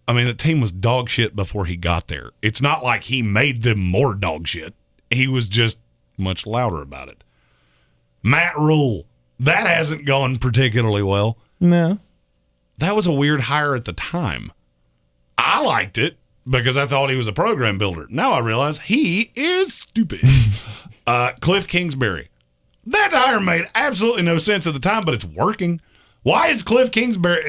I mean, the team was dog shit before he got there. It's not like he made them more dog shit. He was just much louder about it. Matt Rule, that hasn't gone particularly well. No. That was a weird hire at the time. I liked it because I thought he was a program builder. Now I realize he is stupid. Cliff Kingsbury. That hire made absolutely no sense at the time, but it's working. Why is Cliff Kingsbury,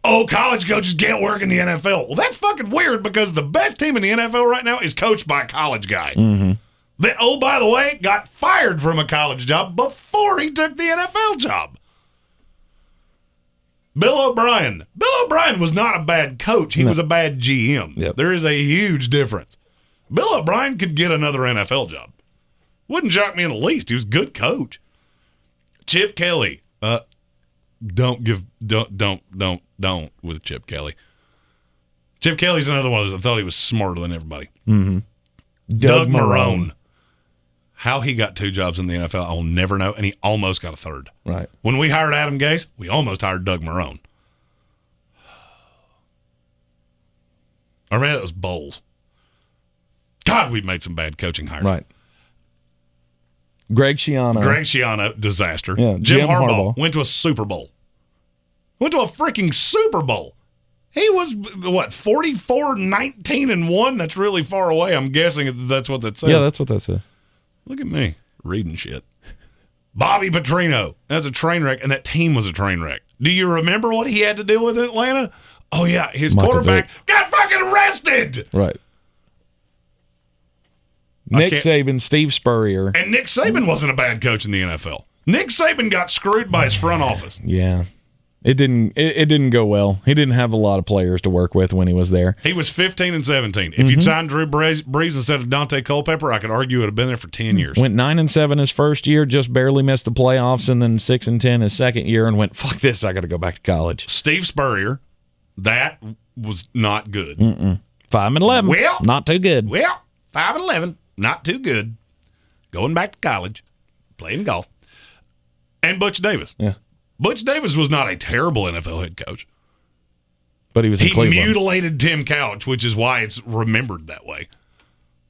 college coaches can't work in the NFL? Well, that's fucking weird because the best team in the NFL right now is coached by a college guy. Mm-hmm. That, oh, by the way, got fired from a college job before he took the NFL job. Bill O'Brien. Bill O'Brien was not a bad coach. He was a bad GM. Yep. There is a huge difference. Bill O'Brien could get another NFL job. Wouldn't shock me in the least. He was a good coach. Chip Kelly. Don't with Chip Kelly. Chip Kelly's another one of those. I thought he was smarter than everybody. Mm-hmm. Doug Marrone. How he got 2 jobs in the NFL, I'll never know, and he almost got a 3rd. Right. When we hired Adam Gase, we almost hired Doug Marrone. I mean, it was Bowles. God, we've made some bad coaching hires. Right. Greg Schiano, disaster. Yeah, Jim Harbaugh went to a Super Bowl. Went to a freaking Super Bowl. He was, 44-19-1? That's really far away. I'm guessing that's what that says. Yeah, that's what that says. Look at me, reading shit. Bobby Petrino. That's a train wreck, and that team was a train wreck. Do you remember what he had to deal with in Atlanta? Oh, yeah, his quarterback got fucking arrested. Right. Nick Saban, Steve Spurrier. And Nick Saban wasn't a bad coach in the NFL. Nick Saban got screwed by his front office. Yeah. It didn't go well. He didn't have a lot of players to work with when he was there. He was 15 and 17. If you'd signed Drew Brees instead of Dante Culpepper, I could argue it would have been there for 10 years. Went 9-7 his first year, just barely missed the playoffs, and then 6-10 his second year, and went, fuck this, I got to go back to college. Steve Spurrier, that was not good. 5-11. Well, not too good. Well, 5-11, not too good. Going back to college, playing golf. And Butch Davis. Yeah. Butch Davis was not a terrible NFL head coach. But he was in Cleveland. He mutilated Tim Couch, which is why it's remembered that way.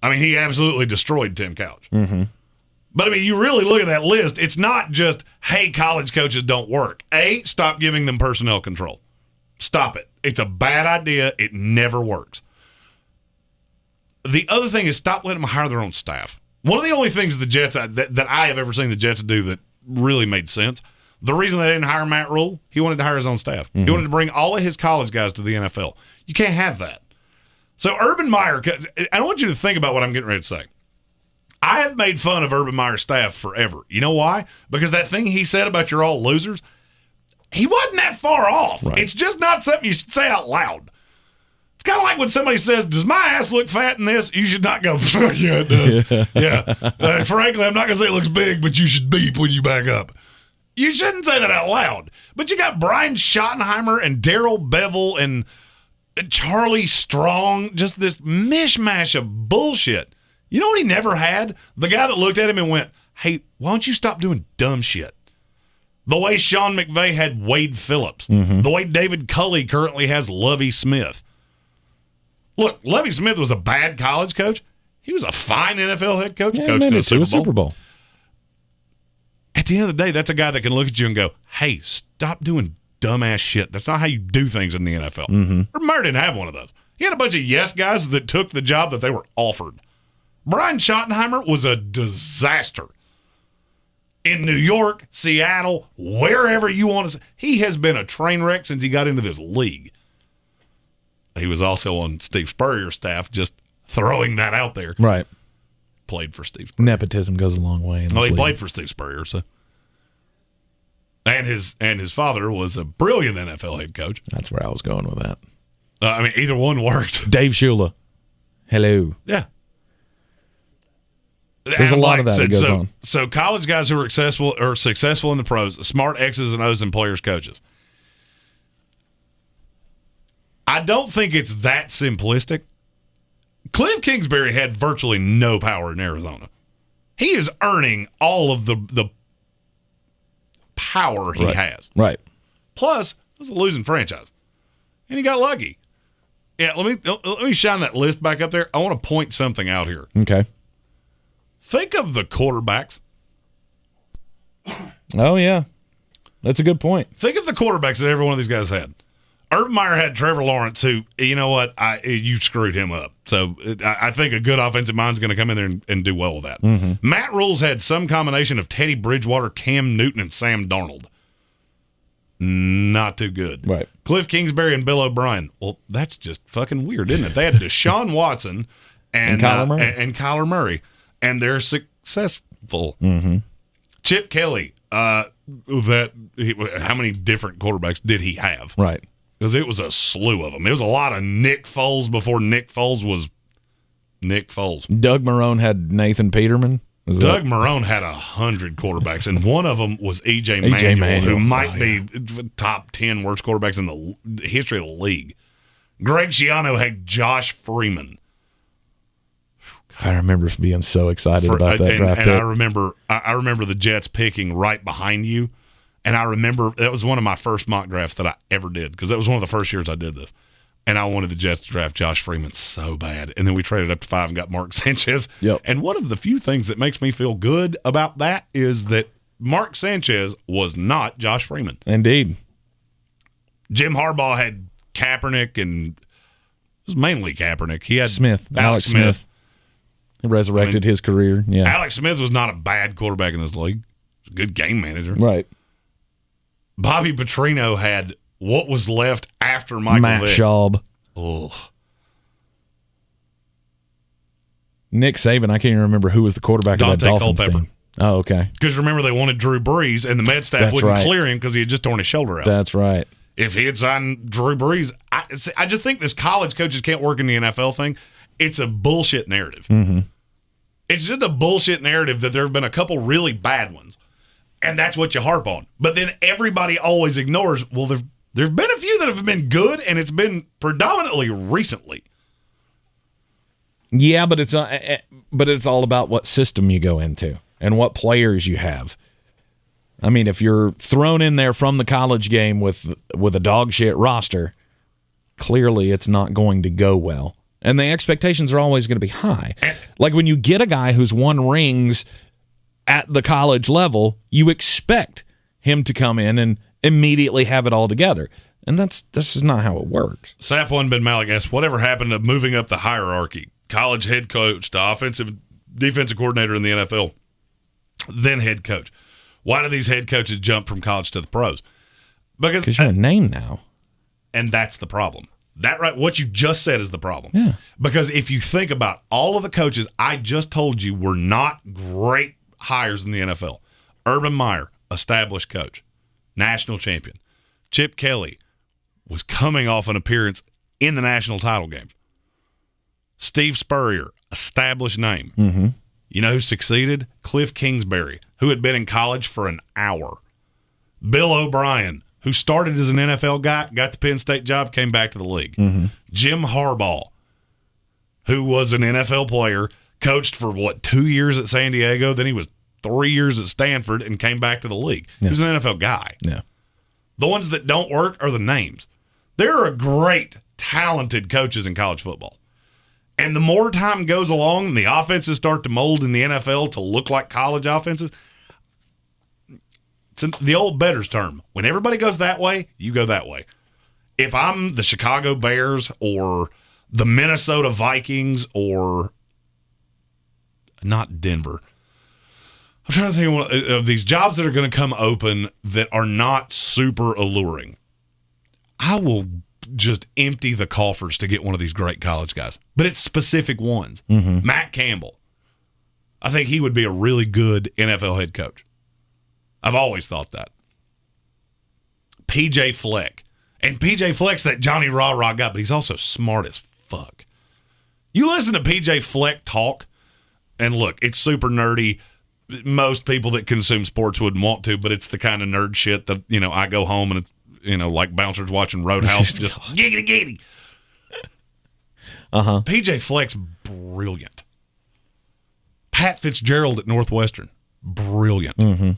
I mean, he absolutely destroyed Tim Couch. Mm-hmm. But, I mean, you really look at that list, it's not just, hey, college coaches don't work. Stop giving them personnel control. Stop it. It's a bad idea. It never works. The other thing is stop letting them hire their own staff. One of the only things the Jets that I have ever seen the Jets do that really made sense, the reason they didn't hire Matt Rule, he wanted to hire his own staff. He wanted to bring all of his college guys to the NFL. You can't have that. So Urban Meyer, I want you to think about what I'm getting ready to say. I have made fun of Urban Meyer's staff forever. You know why? Because that thing he said about you're all losers, he wasn't that far off. Right. It's just not something you should say out loud. It's kind of like when somebody says, does my ass look fat in this? You should not go, yeah, it does. Yeah. Frankly, I'm not going to say it looks big, but you should beep when you back up. You shouldn't say that out loud. But you got Brian Schottenheimer and Darrell Bevell and Charlie Strong, just this mishmash of bullshit. You know what he never had? The guy that looked at him and went, hey, why don't you stop doing dumb shit? The way Sean McVay had Wade Phillips. The way David Culley currently has Lovie Smith. Look, Lovie Smith was a bad college coach. He was a fine NFL head coach. Yeah, coached to a Super Bowl. At the end of the day, that's a guy that can look at you and go, hey, stop doing dumbass shit. That's not how you do things in the NFL. Urban Meyer didn't have one of those. He had a bunch of yes guys that took the job that they were offered. Brian Schottenheimer was a disaster. In New York, Seattle, wherever you want to say. He has been a train wreck since he got into this league. He was also on Steve Spurrier's staff, just throwing that out there. Right. Played for Steve Spurrier. Nepotism goes a long way in this he league. played for Steve Spurrier, so. And his father was a brilliant NFL head coach. That's where I was going with that. I mean, either one worked. Dave Shula. Hello. Yeah. There's a lot of that goes on. So college guys who are successful in the pros, smart X's and O's and players coaches. I don't think it's that simplistic. Cliff Kingsbury had virtually no power in Arizona. He is earning all of the power he has. Right. Plus, it was a losing franchise. And he got lucky. Yeah, let me shine that list back up there. I want to point something out here. Okay. Think of the quarterbacks. Oh, yeah. That's a good point. Think of the quarterbacks that every one of these guys had. Urban Meyer had Trevor Lawrence, who, you know what, you screwed him up. So I think a good offensive mind's going to come in there and do well with that. Matt Rule's had some combination of Teddy Bridgewater, Cam Newton, and Sam Darnold. Not too good. Right. Cliff Kingsbury and Bill O'Brien. Well, that's just fucking weird, isn't it? They had Deshaun Watson and Kyler Murray. And they're successful. Chip Kelly, how many different quarterbacks did he have? Right. Because it was a slew of them. It was a lot of Nick Foles before Nick Foles was Nick Foles. Doug Marrone had Nathan Peterman. Doug Marrone had 100 quarterbacks, and one of them was E.J. Manuel, who might be top 10 worst quarterbacks in the history of the league. Greg Schiano had Josh Freeman. I remember being so excited about that draft pick. And I remember the Jets picking right behind you. And I remember that was one of my first mock drafts that I ever did, because that was one of the first years I did this. And I wanted the Jets to draft Josh Freeman so bad. And then we traded up to 5 and got Mark Sanchez. Yep. And one of the few things that makes me feel good about that is that Mark Sanchez was not Josh Freeman. Indeed. Jim Harbaugh had Kaepernick, and it was mainly Kaepernick. He had Alex Smith. He resurrected his career. Yeah. Alex Smith was not a bad quarterback in this league. He was a good game manager. Right. Bobby Petrino had what was left after Michael Matt Vick. Schaub. Oh. Nick Saban, I can't even remember who was the quarterback of that Dolphins team. Oh, okay. Because remember, they wanted Drew Brees, and the med staff wouldn't clear him because he had just torn his shoulder out. That's right. If he had signed Drew Brees, I just think this college coaches can't work in the NFL thing. It's a bullshit narrative. Mm-hmm. It's just a bullshit narrative that there have been a couple really bad ones, and that's what you harp on. But then everybody always ignores, well, there've been a few that have been good, and it's been predominantly recently. Yeah, but it's all about what system you go into and what players you have. I mean, if you're thrown in there from the college game with a dog shit roster, clearly it's not going to go well. And the expectations are always going to be high. Like when you get a guy who's won rings at the college level, you expect him to come in and immediately have it all together. And this is not how it works. Safwan bin Malik asks, whatever happened to moving up the hierarchy? College head coach to offensive defensive coordinator in the NFL, then head coach. Why do these head coaches jump from college to the pros? Because you're a name now. And that's the problem. That right, what you just said is the problem. Yeah. Because if you think about all of the coaches I just told you were not great hires in the NFL. Urban Meyer, established coach, national champion. Chip Kelly was coming off an appearance in the national title game. Steve Spurrier, established name. Mm-hmm. You know who succeeded? Cliff Kingsbury, who had been in college for an hour. Bill O'Brien, who started as an NFL guy, got the Penn State job, came back to the league. Mm-hmm. Jim Harbaugh, who was an NFL player, coached for, 2 years at San Diego, then he was 3 years at Stanford and came back to the league. Yeah. He was an NFL guy. Yeah. The ones that don't work are the names. There are great, talented coaches in college football. And the more time goes along and the offenses start to mold in the NFL to look like college offenses, it's the old bettor's term. When everybody goes that way, you go that way. If I'm the Chicago Bears or the Minnesota Vikings or not Denver, I'm trying to think of these jobs that are going to come open that are not super alluring. I will just empty the coffers to get one of these great college guys. But it's specific ones. Mm-hmm. Matt Campbell. I think he would be a really good NFL head coach. I've always thought that. P.J. Fleck. And P.J. Fleck's that Johnny Rah-Rah guy, but he's also smart as fuck. You listen to P.J. Fleck talk, and look, it's super nerdy. Most people that consume sports wouldn't want to, but it's the kind of nerd shit that, I go home and it's, like bouncers watching Roadhouse, just giggity giggity. Uh-huh. P.J. Fleck's brilliant. Pat Fitzgerald at Northwestern, brilliant. Mm-hmm.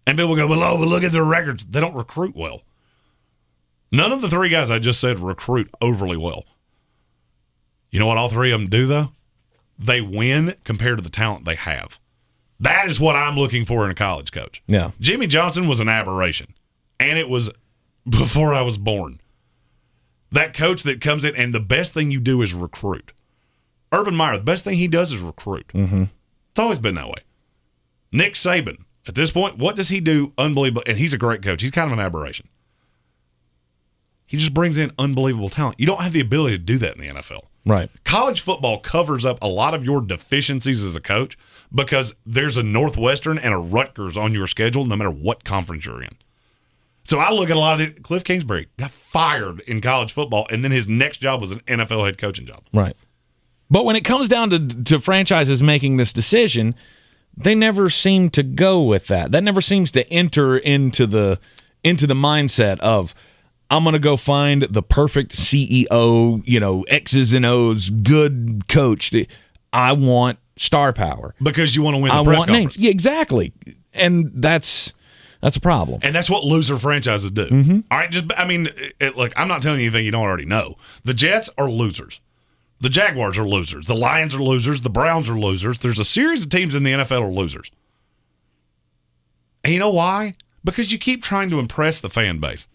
And people go, but look at their records. They don't recruit well. None of the three guys I just said recruit overly well. You know what all three of them do, though? They win compared to the talent they have. That is what I'm looking for in a college coach. Yeah. Jimmy Johnson was an aberration. And it was before I was born. That coach that comes in, and the best thing you do is recruit. Urban Meyer, the best thing he does is recruit. Mm-hmm. It's always been that way. Nick Saban, at this point, what does he do? Unbelievable. And he's a great coach. He's kind of an aberration. He just brings in unbelievable talent. You don't have the ability to do that in the NFL. Right. College football covers up a lot of your deficiencies as a coach because there's a Northwestern and a Rutgers on your schedule no matter what conference you're in. So I look at a lot of Cliff Kingsbury got fired in college football, and then his next job was an NFL head coaching job. Right. But when it comes down to franchises making this decision, they never seem to go with that. That never seems to enter into the mindset of, I'm going to go find the perfect CEO, X's and O's, good coach. I want star power. Because you want to win the press conference. Names. Yeah, exactly. And that's a problem. And that's what loser franchises do. Mm-hmm. All right, look, I'm not telling you anything you don't already know. The Jets are losers. The Jaguars are losers. The Lions are losers. The Browns are losers. There's a series of teams in the NFL are losers. And you know why? Because you keep trying to impress the fan base.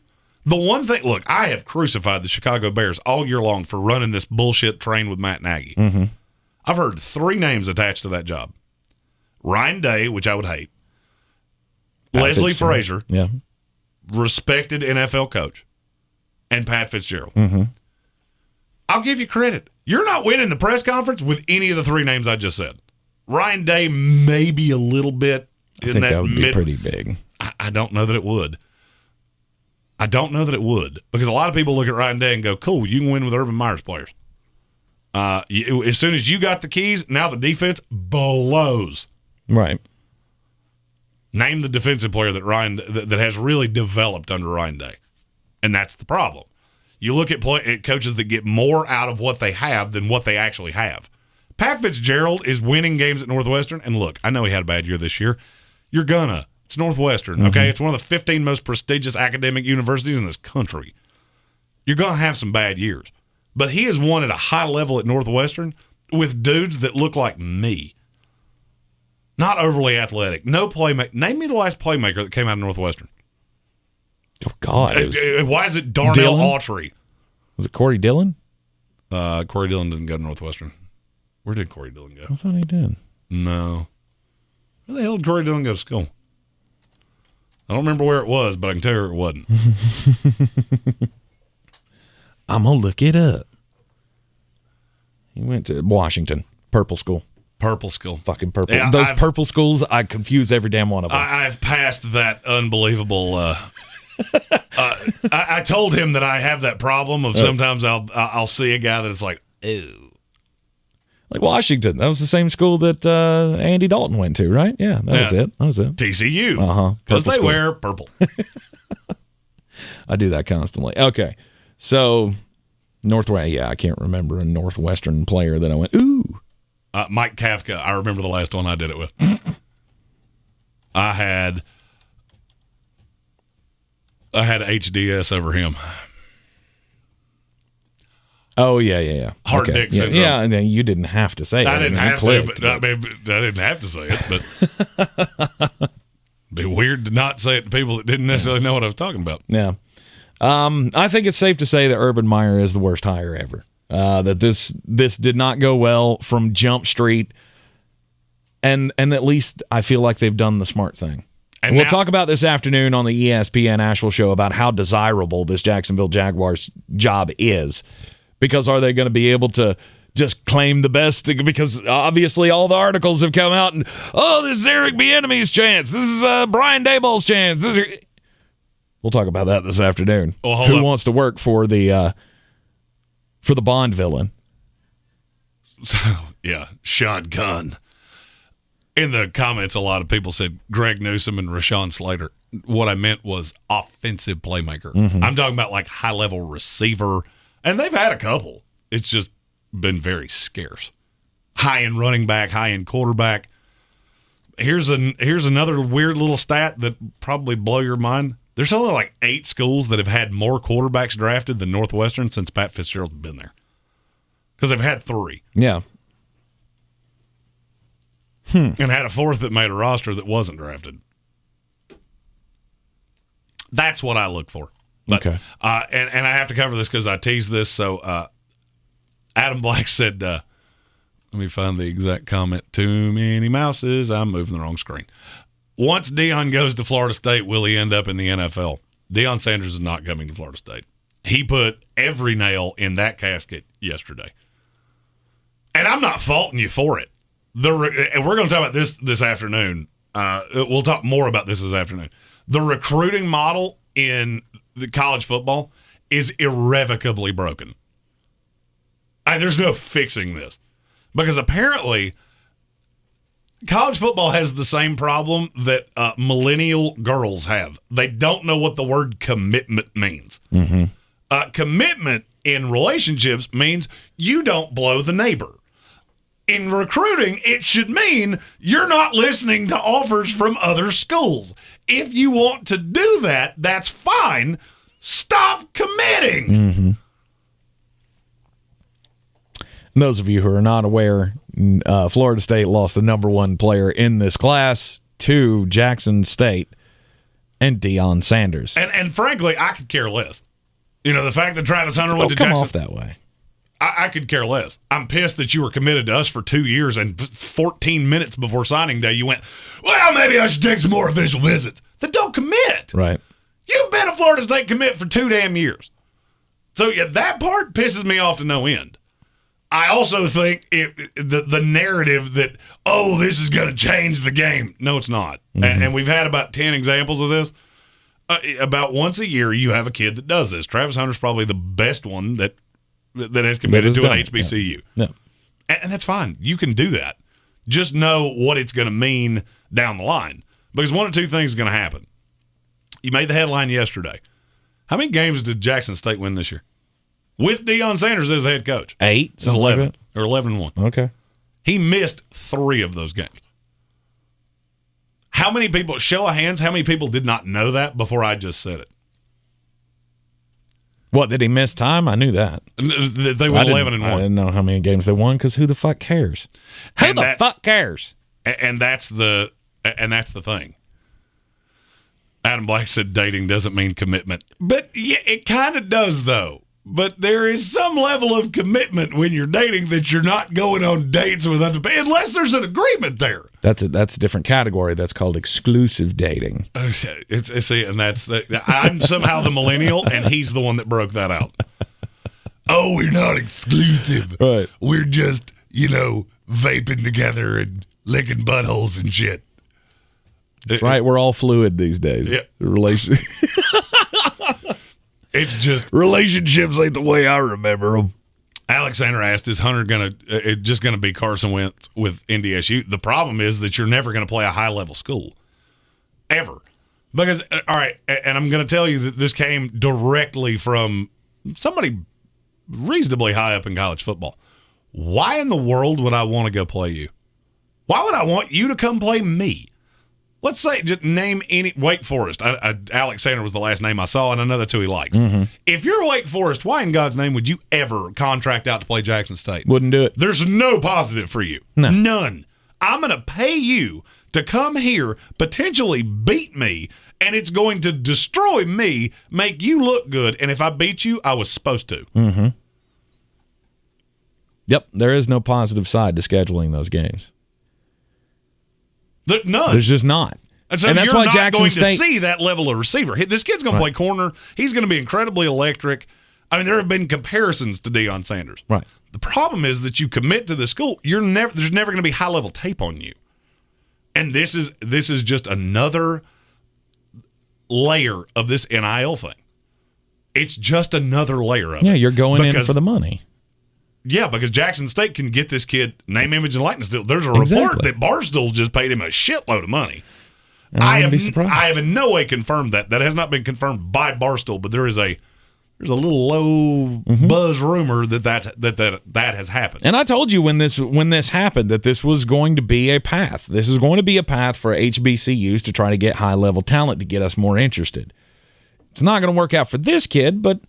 The one thing, look, I have crucified the Chicago Bears all year long for running this bullshit train with Matt Nagy. Mm-hmm. I've heard 3 names attached to that job. Ryan Day, which I would hate. Leslie Frazier, yeah, respected NFL coach, and Pat Fitzgerald. Mm-hmm. I'll give you credit. You're not winning the press conference with any of the 3 names I just said. Ryan Day maybe a little bit. I think that would be pretty big. I don't know that it would. I don't know that it would, because a lot of people look at Ryan Day and go, cool, you can win with Urban Meyer's players. As soon as you got the keys, now the defense blows. Right. Name the defensive player that has really developed under Ryan Day. And that's the problem. You look at coaches that get more out of what they have than what they actually have. Pat Fitzgerald is winning games at Northwestern, and look, I know he had a bad year this year. You're gonna. It's Northwestern, okay? It's one of the 15 most prestigious academic universities in this country. You're gonna have some bad years. But he has won at a high level at Northwestern with dudes that look like me. Not overly athletic. No playmaker. Name me the last playmaker that came out of Northwestern. Oh, God. Why is it Darnell Autry? Was it Corey Dillon? Corey Dillon didn't go to Northwestern. Where did Corey Dillon go? I thought he did. No. Where the hell did Corey Dillon go to school? I don't remember where it was, but I can tell you where it wasn't. I'm going to look it up. He went to Washington. Purple school. Purple school. Fucking purple. Yeah, those purple schools, I confuse every damn one of them. I've passed that unbelievable... I told him that I have that problem of sometimes I'll see a guy that it's like, ew. Like Washington. That was the same school that Andy Dalton went to, right? Yeah, that was it. TCU. Uh-huh. Because they wear purple. I do that constantly. Okay. So, I can't remember a Northwestern player that I went, ooh. Mike Kafka. I remember the last one I did it with. I had HDS over him. Oh, yeah. Hard dick syndrome. Yeah, and you didn't have to say it. I didn't have to, but I didn't have to say it, but it'd be weird to not say it to people that didn't necessarily know what I was talking about. Yeah. I think it's safe to say that Urban Meyer is the worst hire ever. That this did not go well from Jump Street, and at least I feel like they've done the smart thing. And we'll talk about this afternoon on the ESPN Asheville show about how desirable this Jacksonville Jaguars job is. Because are they going to be able to just claim the best? Because obviously all the articles have come out and, this is Eric Bieniemy's chance. This is Brian Daboll's chance. We'll talk about that this afternoon. Well, Who wants to work for the Bond villain? So, yeah, shotgun. In the comments, a lot of people said Greg Newsome and Rashawn Slater. What I meant was offensive playmaker. Mm-hmm. I'm talking about like high-level receiver. And they've had a couple. It's just been very scarce. High-end running back, high-end quarterback. Here's another weird little stat that probably blow your mind. There's only like 8 schools that have had more quarterbacks drafted than Northwestern since Pat Fitzgerald's been there. Because they've had 3. Yeah. And had a 4th that made a roster that wasn't drafted. That's what I look for. But, okay. And I have to cover this because I teased this. So Adam Black said, let me find the exact comment. Too many mouses. I'm moving the wrong screen. Once Deion goes to Florida State, will he end up in the NFL? Deion Sanders is not coming to Florida State. He put every nail in that casket yesterday. And I'm not faulting you for it. And we're going to talk about this afternoon. We'll talk more about this afternoon. The recruiting model in the college football is irrevocably broken. There's no fixing this. Because apparently college football has the same problem that millennial girls have. They don't know what the word commitment means. Mm-hmm. Commitment in relationships means you don't blow the neighbor. In recruiting, it should mean you're not listening to offers from other schools. If you want to do that, that's fine. Stop committing. Mm-hmm. And those of you who are not aware, Florida State lost the number 1 player in this class to Jackson State and Deion Sanders. And frankly, I could care less. You know, the fact that Travis Hunter went to Jackson. Come off that way. I could care less. I'm pissed that you were committed to us for 2 years and 14 minutes before signing day you went, well, maybe I should take some more official visits. Then don't commit. Right. You've been a Florida State commit for 2 damn years. So yeah, that part pisses me off to no end. I also think the narrative that, this is going to change the game. No, it's not. Mm-hmm. And we've had about 10 examples of this. About once a year, you have a kid that does this. Travis Hunter's probably the best one that has committed to an HBCU. Yeah. And that's fine. You can do that. Just know what it's going to mean down the line. Because one of two things is going to happen. You made the headline yesterday. How many games did Jackson State win this year? With Deion Sanders as the head coach. 8? It's 11. Like or 11-1. Okay. He missed 3 of those games. How many people, show of hands, how many people did not know that before I just said it? What, did he miss time? I knew that. They went 11-1. I didn't know how many games they won because who the fuck cares? Who the fuck cares? And that's the thing. Adam Black said dating doesn't mean commitment. But yeah, it kind of does, though. But there is some level of commitment when you're dating that you're not going on dates with other people, unless there's an agreement there. That's a different category. That's called exclusive dating. I'm somehow the millennial, and he's the one that broke that out. Oh, we're not exclusive. Right. We're just, vaping together and licking buttholes and shit. That's right. We're all fluid these days. Yeah. It's just relationships ain't the way I remember them. Alexander asked, "Is Hunter just gonna be Carson Wentz with NDSU?" The problem is that you're never gonna play a high level school ever, because all right, and I'm gonna tell you that this came directly from somebody reasonably high up in college football. Why in the world would I want to go play you? Why would I want you to come play me? Let's say, just name any Wake Forest. Alexander was the last name I saw, and I know that's who he likes. Mm-hmm. If you're Wake Forest, why in God's name would you ever contract out to play Jackson State? Wouldn't do it. There's no positive for you. No. None. I'm going to pay you to come here, potentially beat me, and it's going to destroy me, make you look good, and if I beat you, I was supposed to. Mm-hmm. Yep, there is no positive side to scheduling those games. None. There's just not. And so that's you're why not Jackson going State, to see that level of receiver. This kid's going to play corner. He's going to be incredibly electric. I mean, there have been comparisons to Deion Sanders. Right. The problem is that you commit to the school, there's never going to be high-level tape on you. And this is just another layer of this NIL thing. It's just another layer of it. Yeah, you're going in for the money. Yeah, because Jackson State can get this kid name, image, and likeness deal. There's a report that Barstool just paid him a shitload of money. I have in no way confirmed that. That has not been confirmed by Barstool, but there's a little low buzz rumor that has happened. And I told you when this happened that this was going to be a path. This is going to be a path for HBCUs to try to get high level talent to get us more interested. It's not going to work out for this kid, but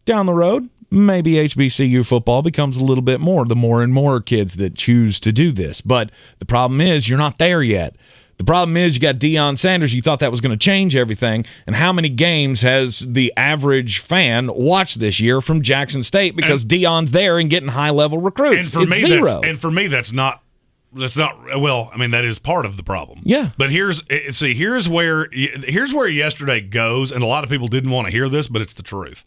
down the road, maybe HBCU football becomes a little bit more, the more and more kids that choose to do this. But the problem is you're not there yet. The problem is you got Deion Sanders. You thought that was going to change everything. And how many games has the average fan watched this year from Jackson State because Deion's there and getting high-level recruits? And for me, that's not well, I mean, that is part of the problem. Yeah. But here's where yesterday goes, and a lot of people didn't want to hear this, but it's the truth.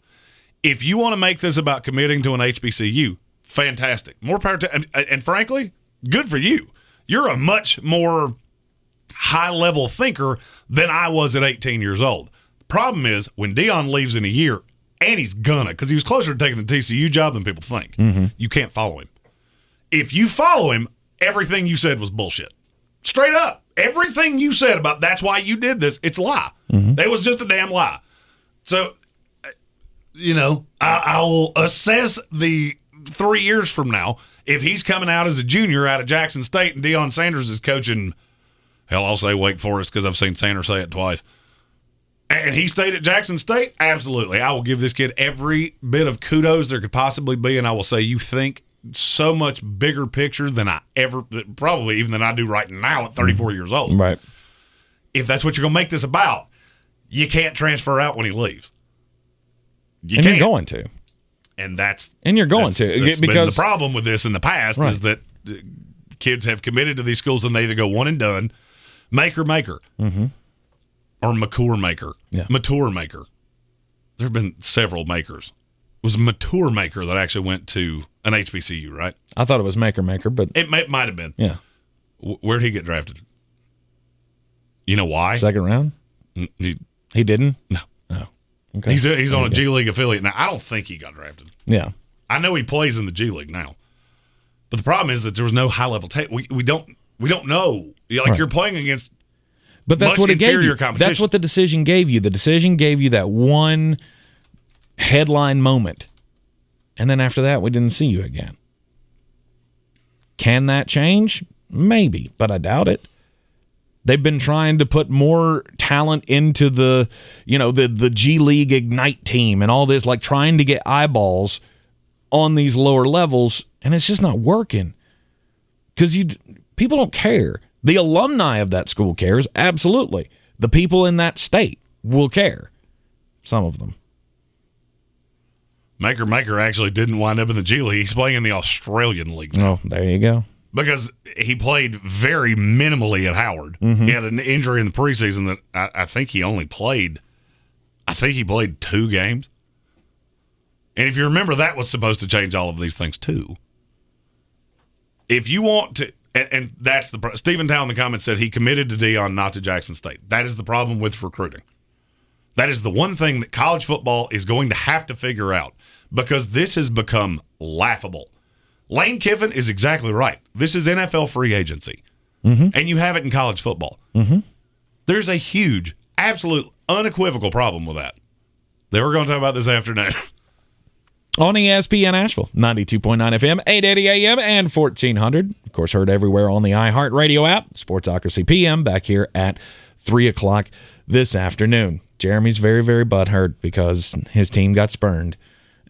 If you want to make this about committing to an HBCU, fantastic. More power to, and frankly, good for you. You're a much more high-level thinker than I was at 18 years old. The problem is when Deion leaves in a year, and he's gonna, because he was closer to taking the TCU job than people think, you can't follow him. If you follow him, everything you said was bullshit. Straight up. Everything you said about that's why you did this, it's a lie. It was just a damn lie. So, I'll assess the 3 years from now, if he's coming out as a junior out of Jackson State and Deion Sanders is coaching, hell, I'll say Wake Forest because I've seen Sanders say it twice, and he stayed at Jackson State, absolutely. I will give this kid every bit of kudos there could possibly be, and I will say you think so much bigger picture than I ever, probably even than I do right now at 34 years old. Right. If that's what you're going to make this about, you can't transfer out when he leaves. You're going to. And that's you're going to. That's because been the problem with this in the past is that kids have committed to these schools and they either go one and done, maker, or McCour maker, mature maker. There have been several makers. was Mature Maker that actually went to an HBCU, right? I thought it was Maker, but It might have been. yeah. Where'd he get drafted? You know why? Second round? He didn't? No. Oh. Okay. He's on a G League affiliate now. I don't think he got drafted. Yeah. I know he plays in the G League now, but the problem is that there was no high level tape. We don't know. Like You're playing against. But that's much what it gave inferior you. competition. That's what the decision gave you. The decision gave you that one headline moment, and then after that, we didn't see you again. Can that change? Maybe, but I doubt it. They've been trying to put more talent into the G League Ignite team and all this, like trying to get eyeballs on these lower levels, and it's just not working because people don't care. The alumni of that school cares, absolutely. The people in that state will care. Some of them. Maker actually didn't wind up in the G League. He's playing in the Australian League now. Oh, there you go. Because he played very minimally at Howard. Mm-hmm. He had an injury in the preseason that I think he only played. I think he played 2 games. And if you remember, that was supposed to change all of these things too. If you want to, and that's the Stephen Town in the comments said he committed to Deion, not to Jackson State. That is the problem with recruiting. That is the one thing that college football is going to have to figure out, because this has become laughable. Lane Kiffin is exactly right. This is NFL free agency, and you have it in college football. Mm-hmm. There's a huge, absolute, unequivocal problem with that. That we're going to talk about this afternoon. On ESPN Asheville, 92.9 FM, 880 AM, and 1400. Of course, heard everywhere on the iHeartRadio app. Sportsocracy PM back here at 3 o'clock this afternoon. Jeremy's very, very butthurt because his team got spurned.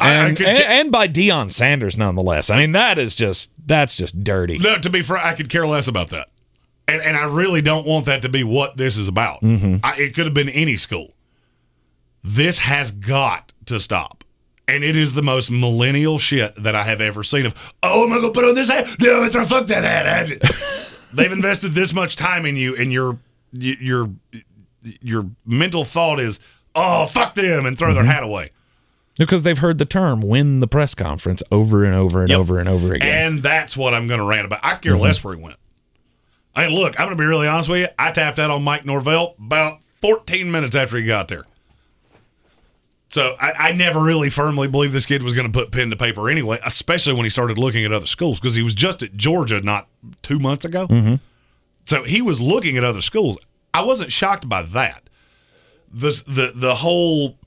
And by Deion Sanders, nonetheless. I mean, that's just dirty. No, to be frank, I could care less about that. And I really don't want that to be what this is about. Mm-hmm. It could have been any school. This has got to stop. And it is the most millennial shit that I have ever seen of, oh, I'm going to go put on this hat. No, fuck that hat. They've invested this much time in you, and your mental thought is, oh, fuck them, and throw their hat away. Because they've heard the term win the press conference over and over and over and over again. And that's what I'm going to rant about. I care less where he went. I mean, look, I'm going to be really honest with you. I tapped out on Mike Norvell about 14 minutes after he got there. So I never really firmly believed this kid was going to put pen to paper anyway, especially when he started looking at other schools, because he was just at Georgia not 2 months ago. Mm-hmm. So he was looking at other schools. I wasn't shocked by that. The whole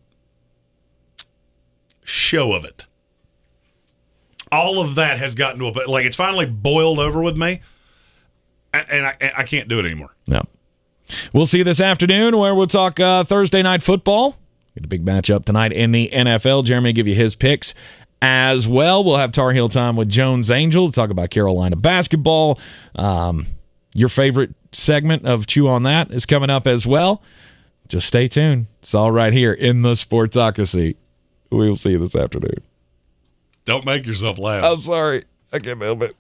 show of it, all of that has gotten to a, like, it's finally boiled over with me, and I can't do it anymore. No. We'll see you this afternoon where we'll talk Thursday night football. Get a big matchup tonight in the NFL. Jeremy will give you his picks as well. We'll have Tar Heel time with Jones Angel to talk about Carolina basketball. Your favorite segment of Chew on That is coming up as well. Just stay tuned. It's all right here in the Sportsocracy. We'll see you this afternoon. Don't make yourself laugh. I'm sorry. I can't help it.